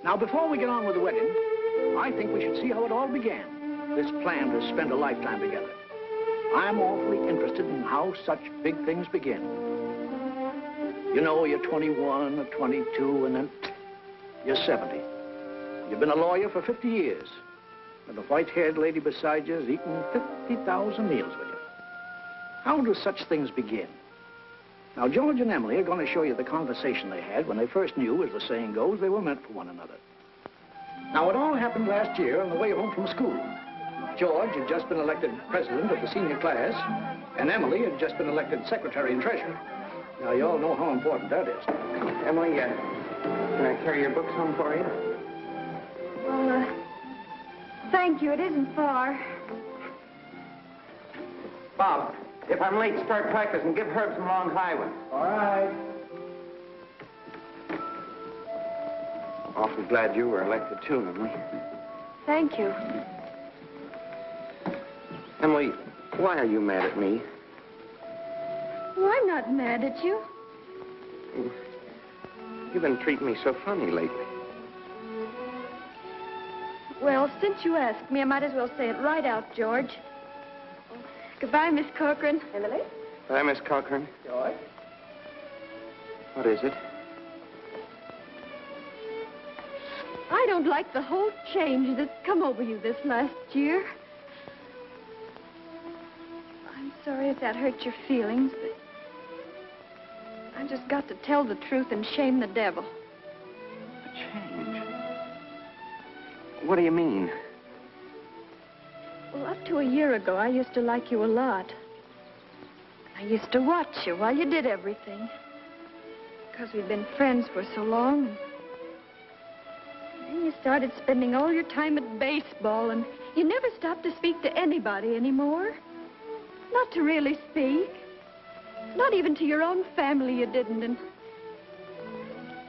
Now, before we get on with the wedding, I think we should see how it all began, this plan to spend a lifetime together. I'm awfully interested in how such big things begin. You know, you're 21 or 22, and then you're 70. You've been a lawyer for 50 years, and the white-haired lady beside you has eaten 50,000 meals with you. How do such things begin? Now, George and Emily are going to show you the conversation they had when they first knew, as the saying goes, they were meant for one another. Now, it all happened last year on the way home from school. George had just been elected president of the senior class, and Emily had just been elected secretary and treasurer. Now, you all know how important that is. Emily, can I carry your books home for you? Well, thank you. It isn't far. Bob, if I'm late, start practicing. Give Herb some long high ones. All right. Awfully glad you were elected, too, Emily. Thank you. Emily, why are you mad at me? Well, I'm not mad at you. You've been treating me so funny lately. Well, since you asked me, I might as well say it right out, George. Goodbye, Miss Corcoran. Emily? Bye, Miss Cochran. George? What is it? I don't like the whole change that's come over you this last year. I'm sorry if that hurt your feelings, but I just got to tell the truth and shame the devil. A change? What do you mean? Well, up to a year ago, I used to like you a lot. I used to watch you while you did everything. Because we'd been friends for so long. And then you started spending all your time at baseball, and you never stopped to speak to anybody anymore. Not to really speak. Not even to your own family you didn't. And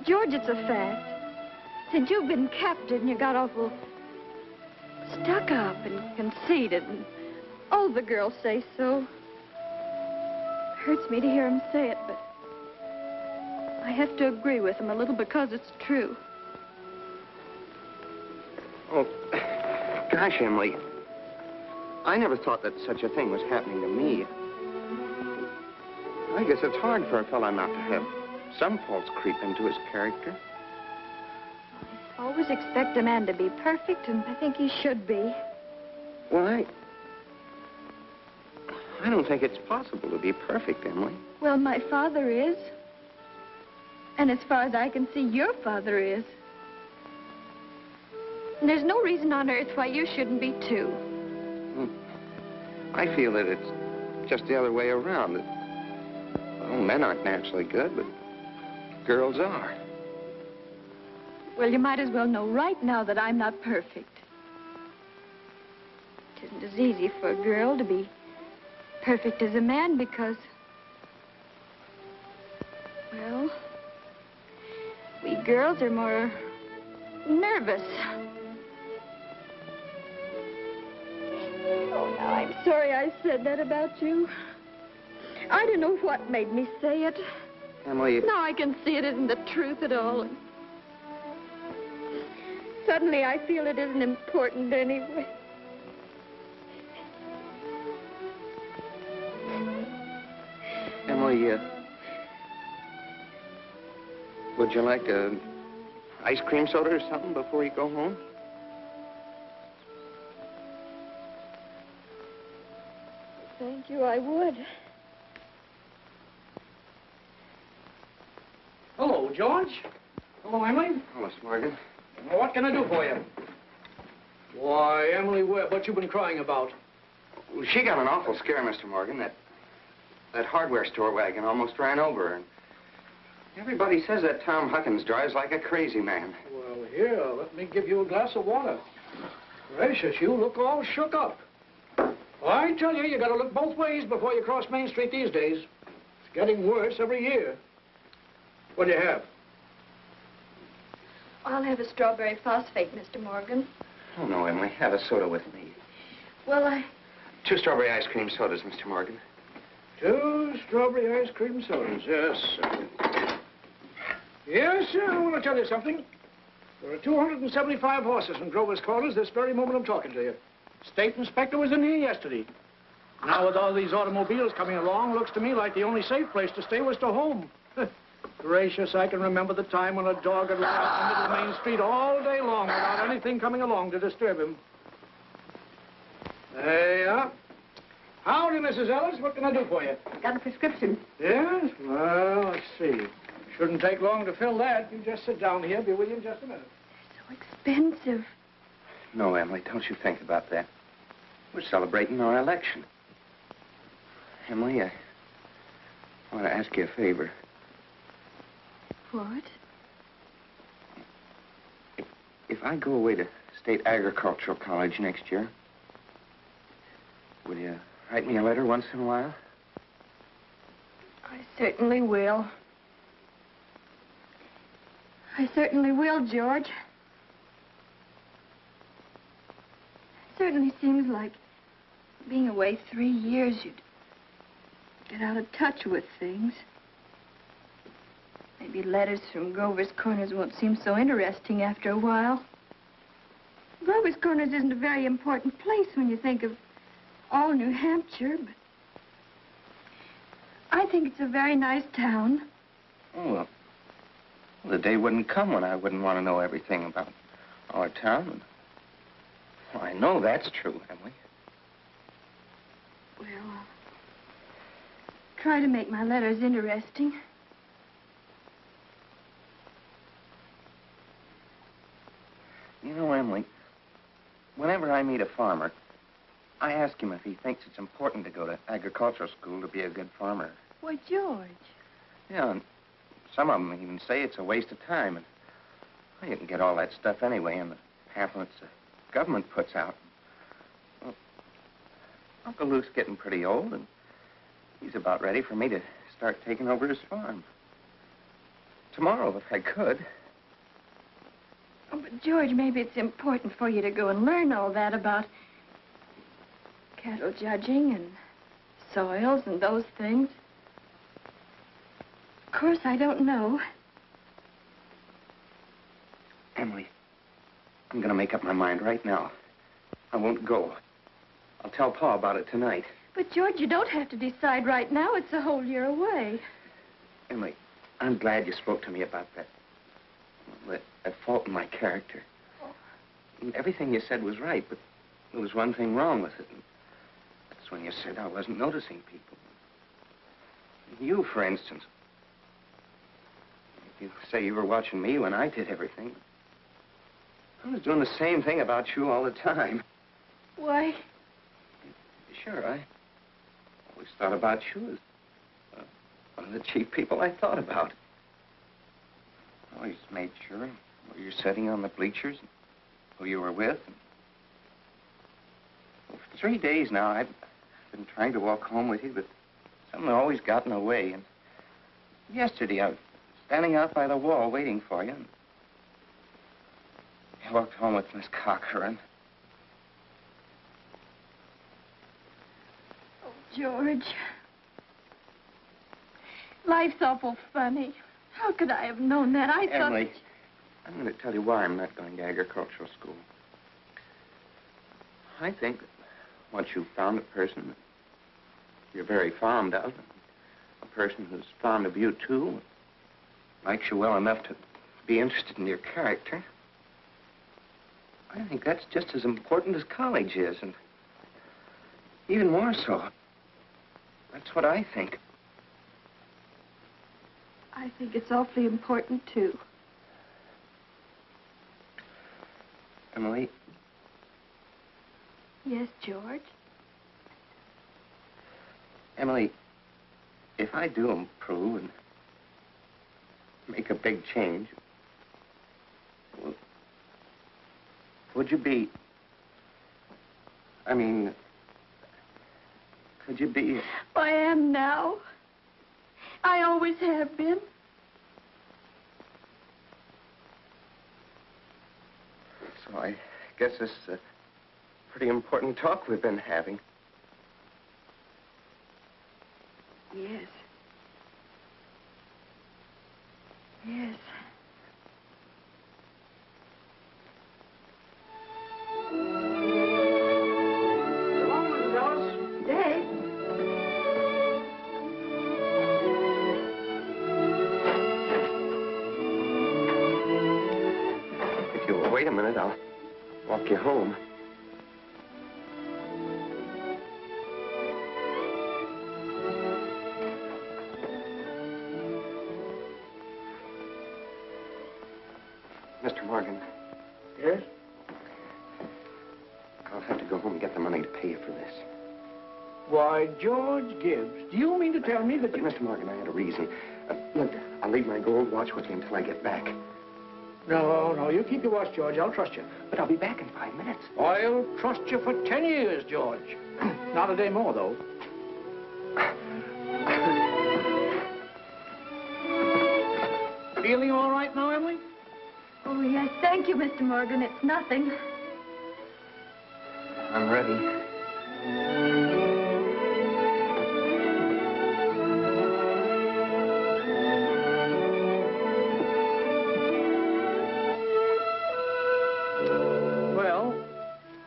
George, it's a fact. Since you've been captain, you got awful stuck up and conceited, and all the girls say so. Hurts me to hear them say it, but I have to agree with them a little because it's true. Oh, gosh, Emily. I never thought that such a thing was happening to me. I guess it's hard for a fellow not to have some faults creep into his character. I always expect a man to be perfect, and I think he should be. Well, I don't think it's possible to be perfect, Emily. Well, my father is. And as far as I can see, your father is. And there's no reason on earth why you shouldn't be, too. I feel that it's just the other way around. That, well, men aren't naturally good, but girls are. Well, you might as well know right now that I'm not perfect. It isn't as easy for a girl to be perfect as a man because, well, we girls are more nervous. Oh, now, I'm sorry I said that about you. I don't know what made me say it. Emily... Now I can see it isn't the truth at all. Suddenly I feel it isn't important anyway. Emily, would you like a ice cream soda or something before you go home? Thank you, I would. Hello, George. Hello, Emily. Hello, Morgan. Well, what can I do for you? Why, Emily, what you been crying about? Well, she got an awful scare, Mr. Morgan. That hardware store wagon almost ran over her. And everybody says that Tom Huckins drives like a crazy man. Well, here, let me give you a glass of water. Gracious, you look all shook up. I tell you got to look both ways before you cross Main Street these days. It's getting worse every year. What do you have? I'll have a strawberry phosphate, Mr. Morgan. Oh, no, Emily. Have a soda with me. Well, 2 strawberry ice cream sodas, Mr. Morgan. 2 strawberry ice cream sodas, yes, sir. Yes, sir, I want to tell you something. There are 275 horses in Grover's Corners this very moment I'm talking to you. State inspector was in here yesterday. Now, with all these automobiles coming along, looks to me like the only safe place to stay was to home. Gracious, I can remember the time when a dog had run out in the middle of Main Street all day long without anything coming along to disturb him. There you are. Howdy, Mrs. Ellis. What can I do for you? Got a prescription. Yes? Well, let's see. Shouldn't take long to fill that. You just sit down here. Be with you in just a minute. so expensive. No, Emily, don't you think about that. We're celebrating our election. Emily, I want to ask you a favor. What? If I go away to State Agricultural College next year, will you write me a letter once in a while? I certainly will. I certainly will, George. It certainly seems like being away 3 years, you'd get out of touch with things. Maybe letters from Grover's Corners won't seem so interesting after a while. Grover's Corners isn't a very important place when you think of all New Hampshire, but I think it's a very nice town. Oh, well, the day wouldn't come when I wouldn't want to know everything about our town. Well, I know that's true, Emily. Well, I'll try to make my letters interesting. You know, Emily, I meet a farmer, I ask him if he thinks it's important to go to agricultural school to be a good farmer. Why, George. Yeah, and some of them even say it's a waste of time. And well, you can get all that stuff anyway in the pamphlets the government puts out. Well, Uncle Luke's getting pretty old, and he's about ready for me to start taking over his farm. Tomorrow, if I could. Oh, but George, maybe it's important for you to go and learn all that about cattle judging and soils and those things. Of course, I don't know. Emily, I'm going to make up my mind right now. I won't go. I'll tell Pa about it tonight. But, George, you don't have to decide right now. It's a whole year away. Emily, I'm glad you spoke to me about that fault in my character. And everything you said was right, but there was one thing wrong with it. And that's when you said I wasn't noticing people. You, for instance. You say you were watching me when I did everything. I was doing the same thing about you all the time. Why? Sure, I always thought about you as one of the chief people I thought about. I always made sure where you're sitting on the bleachers, and who you were with. Well, for 3 days now, I've been trying to walk home with you, but something always got in the way. And yesterday, I was standing out by the wall waiting for you. And I walked home with Miss Cochran. Oh, George. Life's awful funny. How could I have known that? I thought... Emily, I'm going to tell you why I'm not going to agricultural school. I think that once you've found a person that you're very fond of, a person who's fond of you, too, likes you well enough to be interested in your character, I think that's just as important as college is, and even more so. That's what I think. I think it's awfully important, too. Emily? Yes, George? Emily, if I do improve and make a big change, would you be... I mean, could you be... I am now. I always have been. So I guess this is a pretty important talk we've been having. Yes. Yes. Wait a minute, I'll walk you home. Mr. Morgan. Yes? I'll have to go home and get the money to pay you for this. Why, George Gibbs, do you mean to tell me that But, you... Mr. Morgan, I had a reason. Look, I'll leave my gold watch with you until I get back. No, you keep your watch, George. I'll trust you. But I'll be back in 5 minutes. I'll trust you for 10 years, George. Not a day more, though. Feeling all right now, Emily? Oh, yes. Thank you, Mr. Morgan. It's nothing. I'm ready.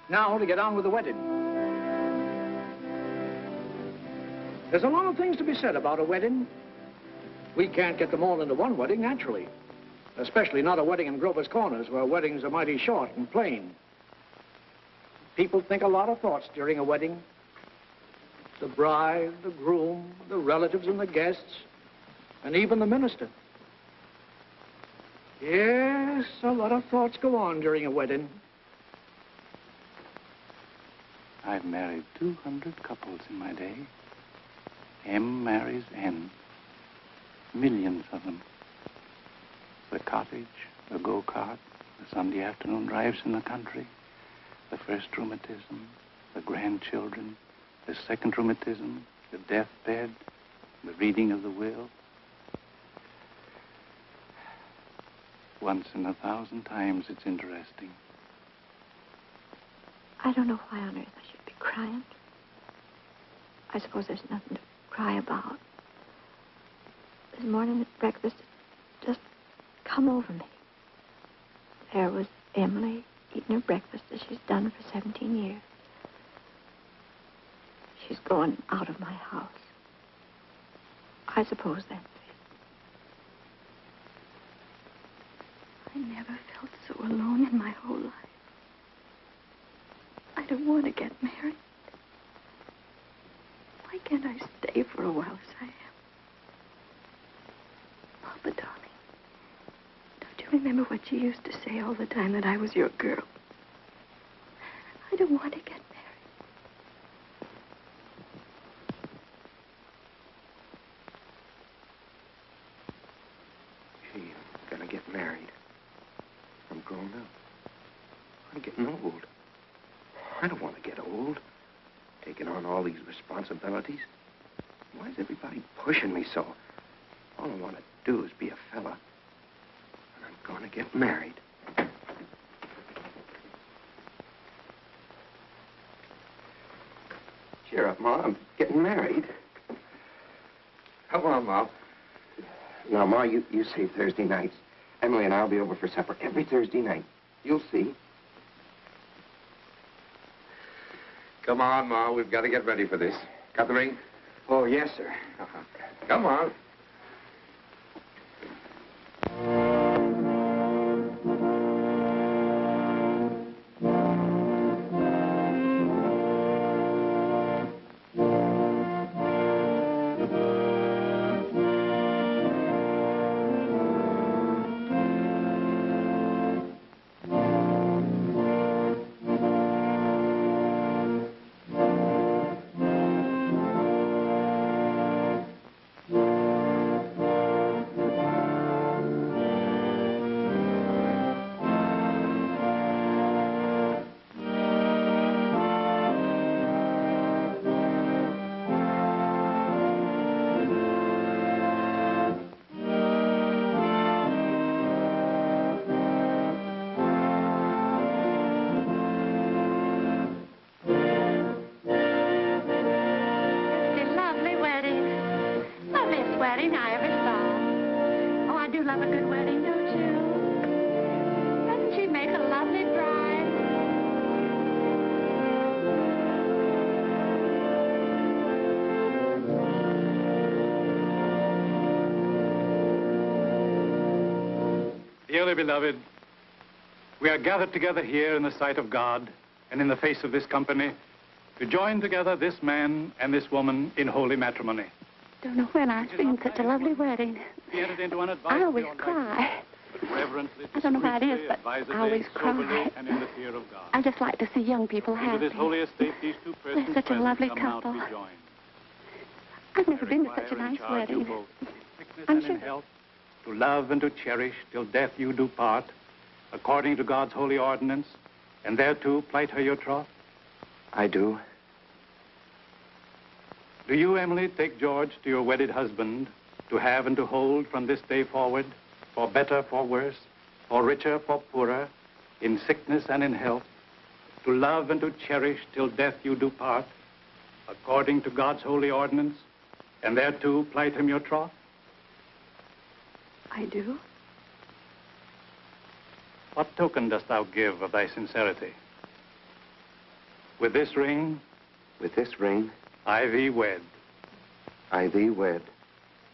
Now to get on with the wedding. There's a lot of things to be said about a wedding. We can't get them all into one wedding, naturally. Especially not a wedding in Grover's Corners, where weddings are mighty short and plain. People think a lot of thoughts during a wedding. The bride, the groom, the relatives and the guests, and even the minister. Yes, a lot of thoughts go on during a wedding. I've married 200 couples in my day. M marries N. Millions of them. The cottage, the go-kart, the Sunday afternoon drives in the country, the first rheumatism, the grandchildren, the second rheumatism, the deathbed, the reading of the will. Once in 1,000 times, it's interesting. I don't know why on earth I should be crying. I suppose there's nothing to cry about. This morning at breakfast, it just come over me. There was Emily eating her breakfast as she's done for 17 years. She's going out of my house. I suppose that's it. I never felt so alone in my whole life. I don't want to get married. Why can't I stay for a while as I am? Papa, darling, don't you remember what you used to say all the time, that I was your girl? I don't want to get married. Gee, I'm gonna get married. I'm grown up. I'm getting old. I don't want to get old. Taking on all these responsibilities. Why is everybody pushing me so? All I want to do is be a fella. And I'm going to get married. Cheer up, Ma. I'm getting married. Come on, Ma. Now, Ma, you save Thursday nights. Emily and I'll be over for supper every Thursday night. You'll see. Come on, Ma. We've got to get ready for this. Got the ring? Oh, yes, sir. Come on. Dearly beloved, we are gathered together here in the sight of God and in the face of this company to join together this man and this woman in holy matrimony. Don't know when I've seen such a lovely wedding. I always cry. I don't know why it is, but I always cry. I just like to see young people happy. This holy estate, these two persons They're such a lovely couple. Join. I've never been to such a nice wedding. I'm sure. Health, to love and to cherish till death you do part, according to God's holy ordinance, and thereto plight her your troth? I do. Do you, Emily, take George to your wedded husband, to have and to hold from this day forward, for better, for worse, for richer, for poorer, in sickness and in health, to love and to cherish till death you do part, according to God's holy ordinance, and thereto plight him your troth? I do. What token dost thou give of thy sincerity? With this ring? With this ring? I thee wed. I thee wed.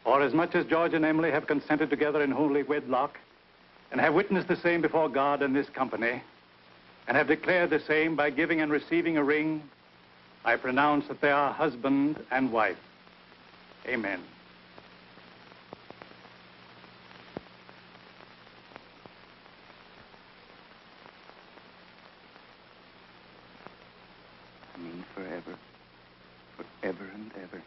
For as much as George and Emily have consented together in holy wedlock, and have witnessed the same before God and this company, and have declared the same by giving and receiving a ring, I pronounce that they are husband and wife. Amen. Me for ever and ever.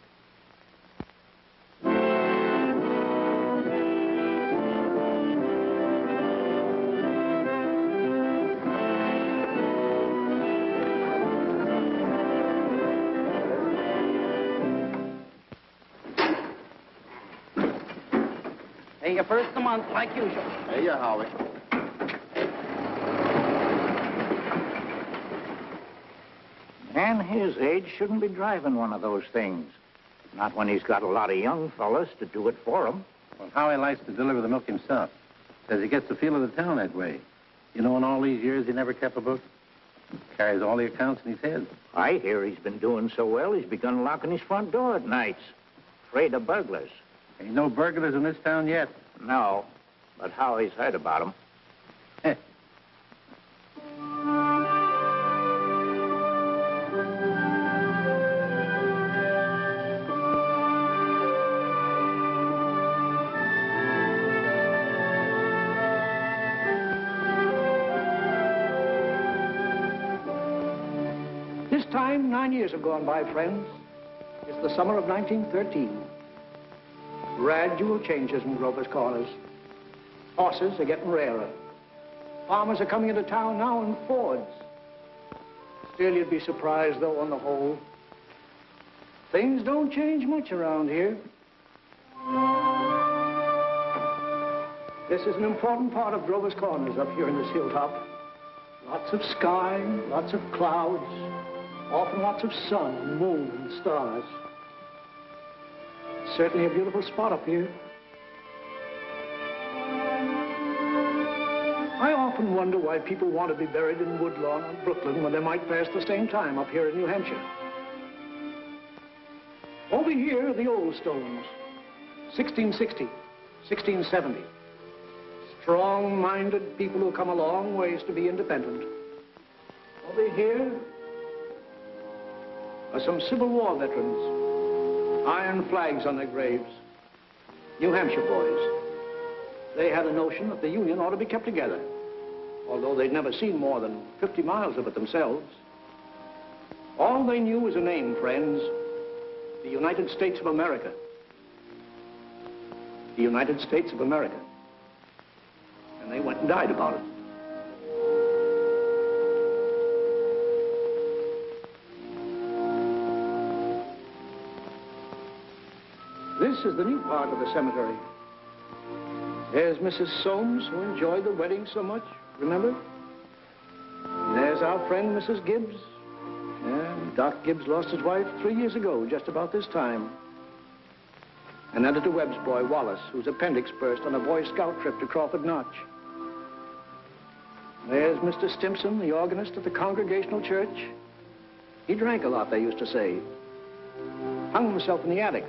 Pay you first of the month, like usual. Hey, you, Howie. Man his age shouldn't be driving one of those things. Not when he's got a lot of young fellas to do it for him. Well, Howie likes to deliver the milk himself. Says he gets the feel of the town that way. You know, in all these years, he never kept a book. Carries all the accounts in his head. I hear he's been doing so well, he's begun locking his front door at nights. Afraid of burglars. Ain't no burglars in this town yet. No, but Howie's heard about them. This time, 9 years have gone by, friends. It's the summer of 1913. Gradual changes in Grover's Corners. Horses are getting rarer. Farmers are coming into town now in Fords. Still, you'd be surprised, though, on the whole. Things don't change much around here. This is an important part of Grover's Corners up here in this hilltop. Lots of sky, lots of clouds, often lots of sun, moon, and stars. Certainly a beautiful spot up here. I often wonder why people want to be buried in Woodlawn or Brooklyn when they might pass the same time up here in New Hampshire. Over here are the old stones. 1660, 1670. Strong-minded people who come a long ways to be independent. Over here are some Civil War veterans. Iron flags on their graves. New Hampshire boys. They had a notion that the Union ought to be kept together, although they'd never seen more than 50 miles of it themselves. All they knew was a name, friends. The United States of America. The United States of America. And they went and died about it. This is the new part of the cemetery. There's Mrs. Soames, who enjoyed the wedding so much, remember? And there's our friend, Mrs. Gibbs. Yeah, Doc Gibbs lost his wife 3 years ago, just about this time. And Editor Webb's boy, Wallace, whose appendix burst on a Boy Scout trip to Crawford Notch. There's Mr. Stimson, the organist at the Congregational Church. He drank a lot, they used to say. Hung himself in the attic.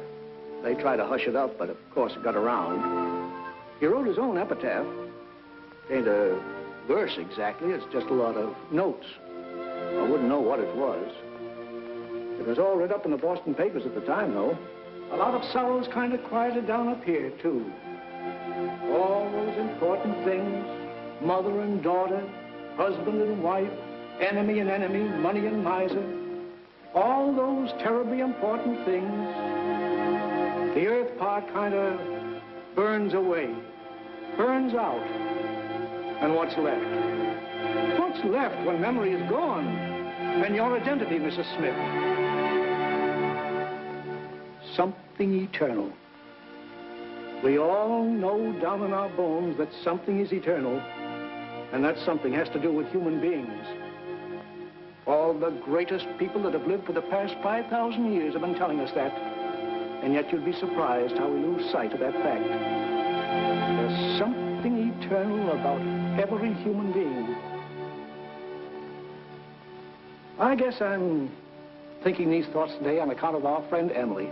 They tried to hush it up, but of course it got around. He wrote his own epitaph. Ain't a verse exactly, it's just a lot of notes. I wouldn't know what it was. It was all read up in the Boston papers at the time, though. A lot of sorrows kind of quieted down up here, too. All those important things, mother and daughter, husband and wife, enemy and enemy, money and miser. All those terribly important things. The earth part kind of burns away, burns out. And what's left? What's left when memory is gone? And your identity, Mrs. Smith? Something eternal. We all know down in our bones that something is eternal, and that something has to do with human beings. All the greatest people that have lived for the past 5,000 years have been telling us that. And yet you'd be surprised how we lose sight of that fact. There's something eternal about every human being. I guess I'm thinking these thoughts today on account of our friend Emily.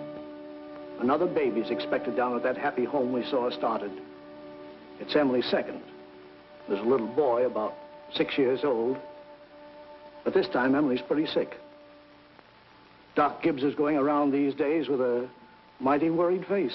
Another baby's expected down at that happy home we saw started. It's Emily's second. There's a little boy about 6 years old. But this time Emily's pretty sick. Doc Gibbs is going around these days with a mighty worried face.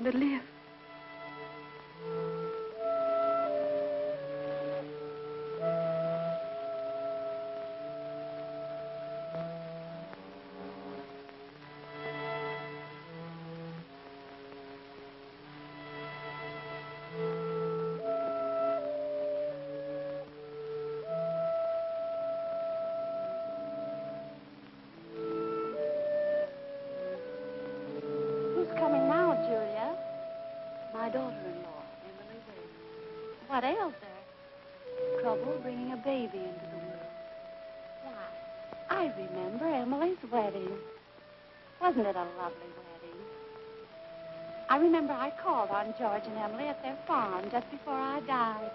want to live. My daughter-in-law, Emily Bainter. What ails her? Trouble bringing a baby into the world. Why, I remember Emily's wedding. Wasn't it a lovely wedding? I remember I called on George and Emily at their farm just before I died.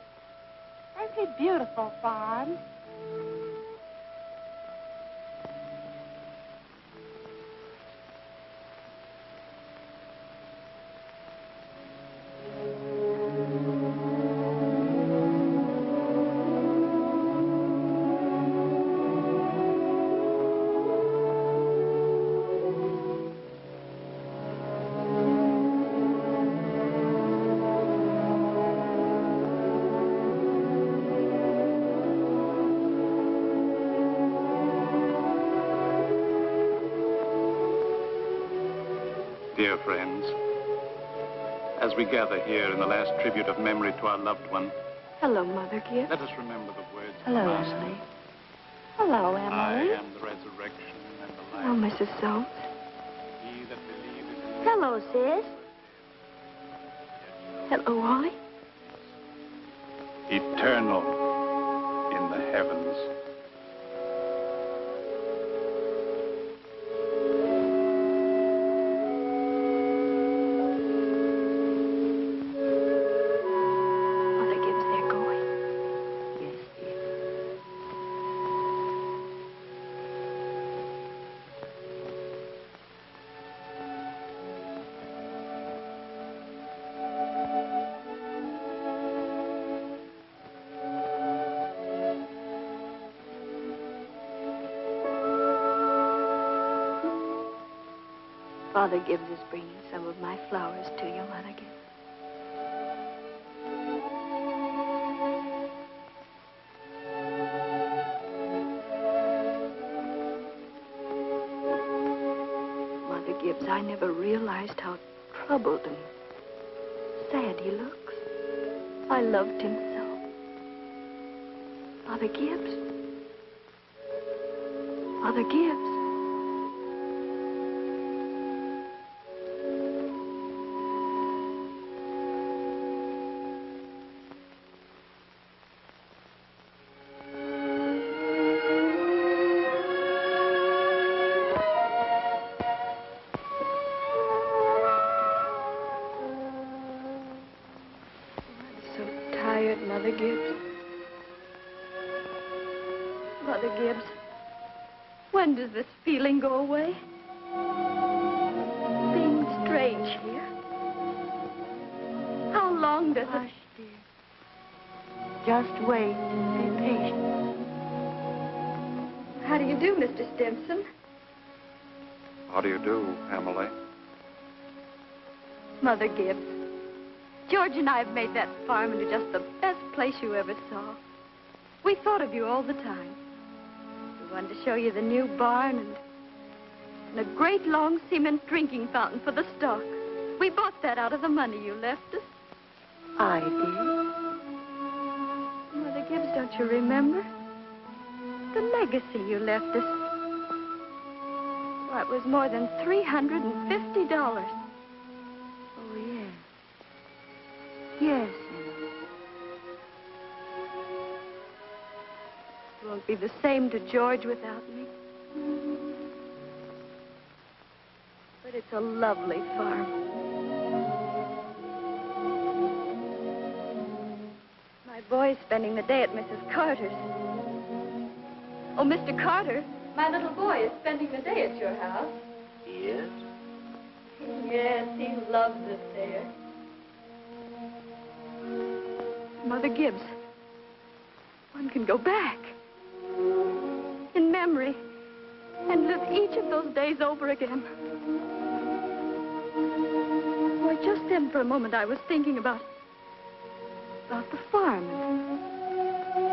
Very beautiful farm. Dear friends, as we gather here in the last tribute of memory to our loved one, Hello, Mother Gibbs. let us remember the words of Hello, the Master. Emily. Hello, I Emily. am the resurrection and the life. Oh, Mrs. Soames. He that believeth Hello, sis. Hello, Wally. eternal in the heavens. Mother Gibbs, they're going. Yes, dear. Father Gibbs is bringing some of my flowers to you, Mother Gibbs. Mother Gibbs, I never realized how troubled and sad he looks. I loved him so. Father Gibbs. Father Gibbs. Mother Gibbs. Mother Gibbs, when does this feeling go away? Being strange here. How long does it... dear. Just wait. Be patient. How do you do, Mr. Stimson? How do you do, Emily? Mother Gibbs, George and I have made that farm into just the best place you ever saw. We thought of you all the time. We wanted to show you the new barn and a great long cement drinking fountain for the stock. We bought that out of the money you left us. I did. Mother Gibbs, don't you remember? The legacy you left us. Why, it was more than $350. Oh, yes. Yes, Emily. It won't be the same to George without me. But it's a lovely farm. My boy's spending the day at Mrs. Carter's. Oh, Mr. Carter, my little boy is spending the day at your house. He is? Yes, he loves it there. Mother Gibbs, one can go back in memory and live each of those days over again. Why, just then for a moment I was thinking about the farm.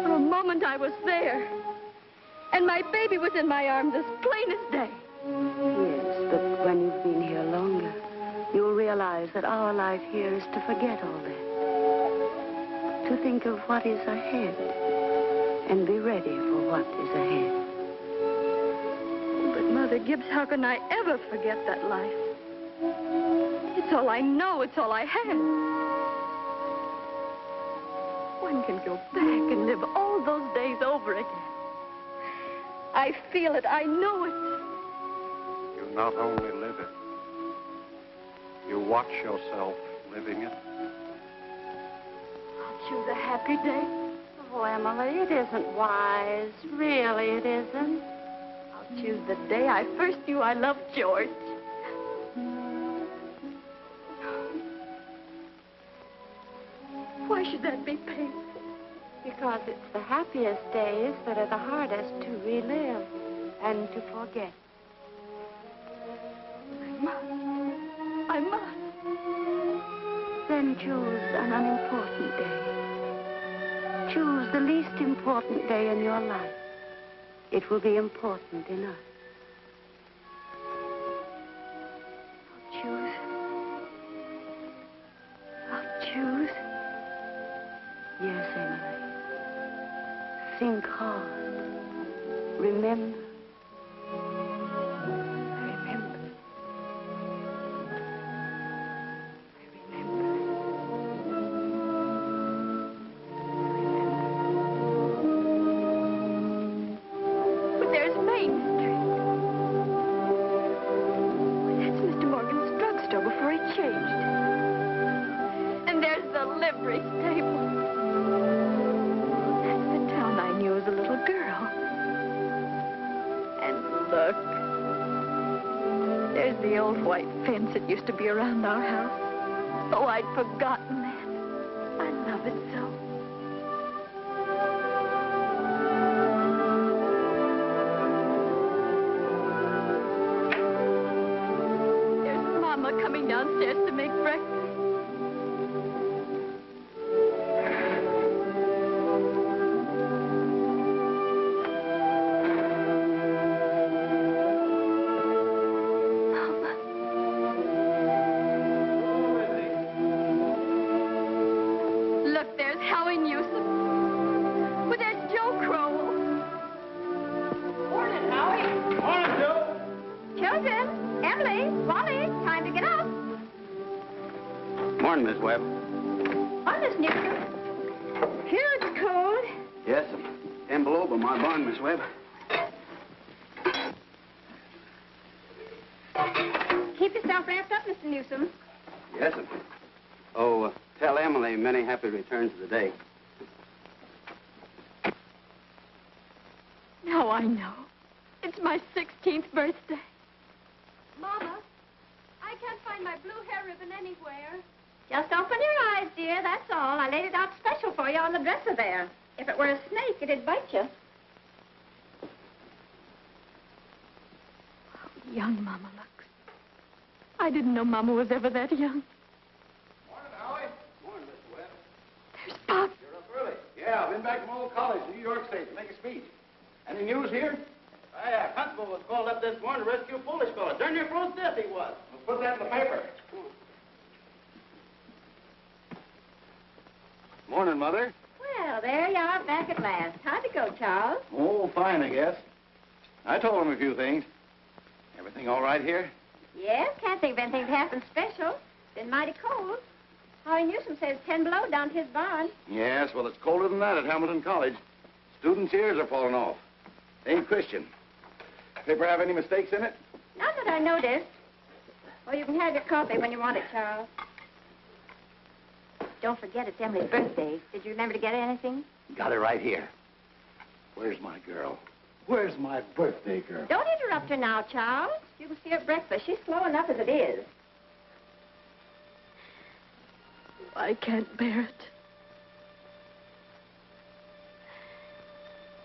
For a moment I was there. And my baby was in my arms as plain as day. Yes, but when you've been here longer, you'll realize that our life here is to forget all that. To think of what is ahead and be ready for what is ahead. But Mother Gibbs, how can I ever forget that life? It's all I know. It's all I have. One can go back and live all those days over again. I feel it. I know it. You not only live it, you watch yourself living it. I'll choose a happy day. Oh, Emily, it isn't wise. Really, it isn't. I'll choose the day I first knew I loved George. Why should that be painful? Because it's the happiest days that are the hardest to relive and to forget. I must. Then choose an unimportant day. Choose the least important day in your life. It will be important enough. I'll choose. Yes, Emily. Think hard. Remember. But there's Main Street. That's Mr. Morgan's drugstore before he changed. And there's the livery stable. A little girl. And look, there's the old white fence that used to be around our house. Oh, I'd forgotten that. I love it so. There's Mama coming downstairs to make breakfast. Morning, Miss Webb. Oh, Miss Newton. Here it's cold. Yes, 10 below by my barn, Miss Webb. Keep yourself wrapped up, Mr. Newsom. Yes, sir. Oh, tell Emily many happy returns of the day. Now I know. It's my 16th birthday. Mama, I can't find my blue hair ribbon anywhere. Just open your eyes, dear, that's all. I laid it out special for you on the dresser there. If it were a snake, it'd bite you. How young Mama looks. I didn't know Mama was ever that young. Morning, Howie. Morning, Mr. Webb. There's Pop. You're up early. Yeah, I've been back from old college, New York State, to make a speech. Any news here? Oh, yeah, Constable was called up this morning to rescue a foolish fellow. Darn near froze to death he was. We'll put that in the paper. Morning, Mother. Well, there you are back at last. How'd it go, Charles? Oh, fine, I guess. I told him a few things. Everything all right here? Yes, can't think of anything that happened special. Been mighty cold. Howie Newsom says 10 below down to his barn. Yes, well, it's colder than that at Hamilton College. Students' ears are falling off. They ain't Christian. Paper have any mistakes in it? Not that I noticed. Well, you can have your coffee when you want it, Charles. Don't forget it's Emily's birthday. Did you remember to get her anything? Got it right here. Where's my girl? Where's my birthday girl? Don't interrupt her now, Charles. You can see her at breakfast. She's slow enough as it is. I can't bear it.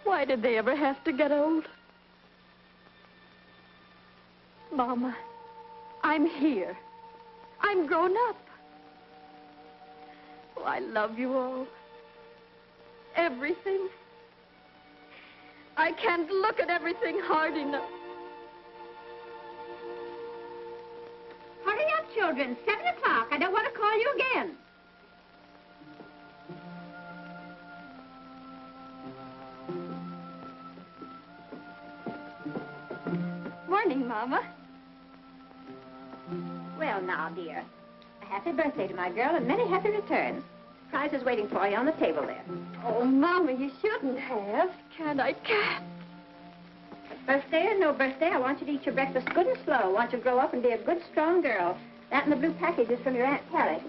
Why did they ever have to get old? Mama, I'm here. I'm grown up. Oh, I love you all. Everything. I can't look at everything hard enough. Hurry up, children. 7 o'clock. I don't want to call you again. Morning, Mama. Well, now, dear. A happy birthday to my girl and many happy returns. Prize is waiting for you on the table there. Oh, Mama, you shouldn't have. I can't. Birthday or no birthday, I want you to eat your breakfast good and slow. I want you to grow up and be a good, strong girl. That and the blue package is from your Aunt Carrie.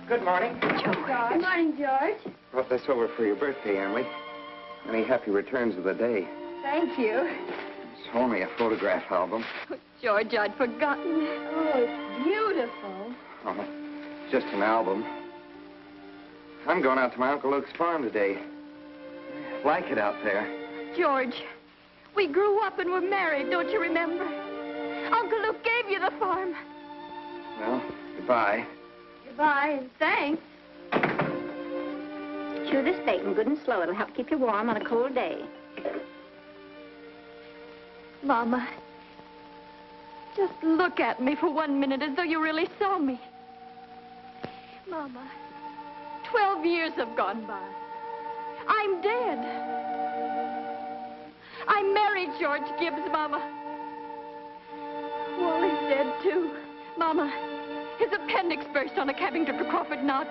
Good morning. George. Good morning, George. Brought this over for your birthday, Emily. Many happy returns of the day. Thank you. It's only a photograph album. Oh, George, I'd forgotten. Oh, it's beautiful. Oh, just an album. I'm going out to my Uncle Luke's farm today. Like it out there. George, we grew up and were married, don't you remember? Uncle Luke gave you the farm. Well, goodbye. Goodbye, and thanks. Chew this bacon good and slow. It'll help keep you warm on a cold day. Mama, just look at me for 1 minute as though you really saw me. Mama, 12 years have gone by. I'm dead. I married George Gibbs, Mama. Wally's dead, too. Mama, his appendix burst on a cabbing trip to Crawford Notch.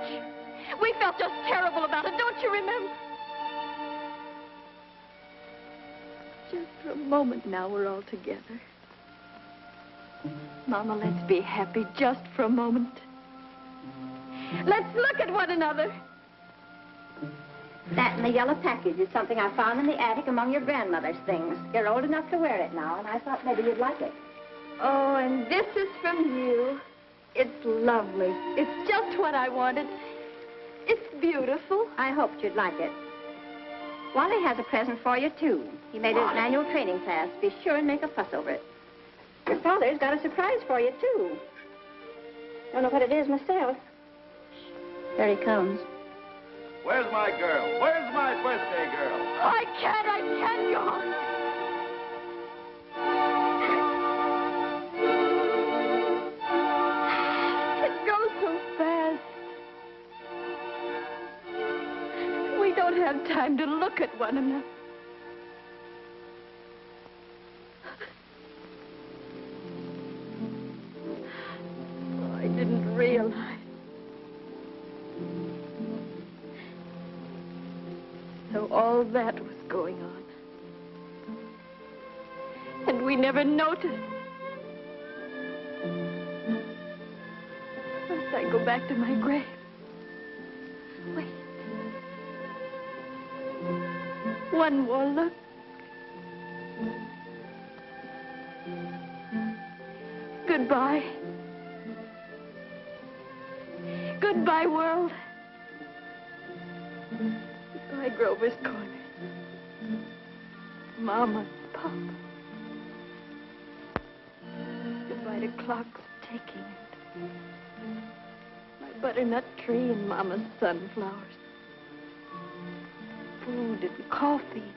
We felt just terrible about it, don't you remember? Just for a moment now, we're all together. Mama, let's be happy just for a moment. Let's look at one another. That and the yellow package is something I found in the attic among your grandmother's things. You're old enough to wear it now, and I thought maybe you'd like it. Oh, and this is from you. It's lovely. It's just what I wanted. It's beautiful. I hoped you'd like it. Wally has a present for you, too. He made it an annual training class. Be sure and make a fuss over it. Your father's got a surprise for you, too. Don't know what it is myself. There he comes. Where's my girl? Where's my birthday girl? I can't go. It goes so fast. We don't have time to look at one another. Oh, I didn't realize. So all that was going on. And we never noticed. Must I go back to my grave? Wait. One more look. Goodbye. Goodbye, world. Goodbye, Grover's Corner. Mama, Papa. Goodbye to clocks ticking. My butternut tree and Mama's sunflowers. Food and coffee.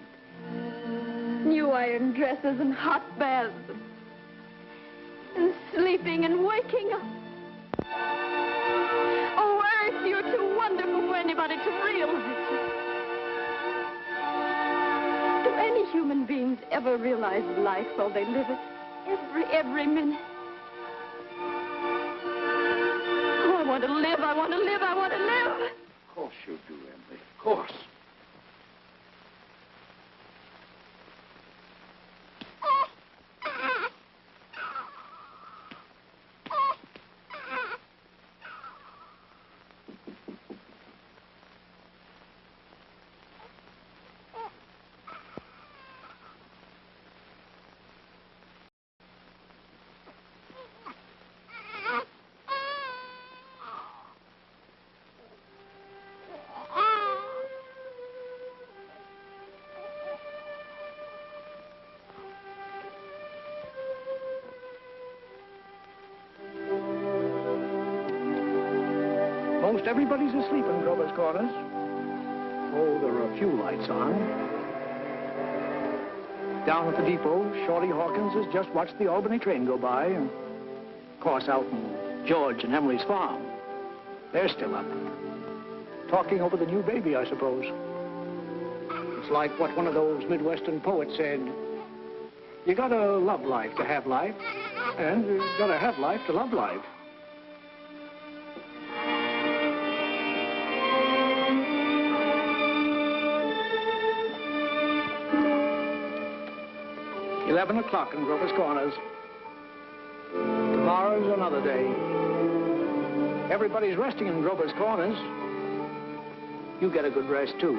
New iron dresses and hot baths. And sleeping and waking up. Oh, Earth, you're too wonderful for anybody to realize. Do any human beings ever realize life while they live it? Every minute. Oh, I want to live, I want to live, I want to live. Of course you do, Emily. Of course. Most everybody's asleep in Grover's Corners. Oh, there are a few lights on. Down at the depot, Shorty Hawkins has just watched the Albany train go by. And of course, out in George and Emily's farm, they're still up. Talking over the new baby, I suppose. It's like what one of those Midwestern poets said. You gotta love life to have life, and you gotta have life to love life. "11 o'clock in Grover's Corners. Tomorrow's another day. Everybody's resting in Grover's Corners. You get a good rest, too.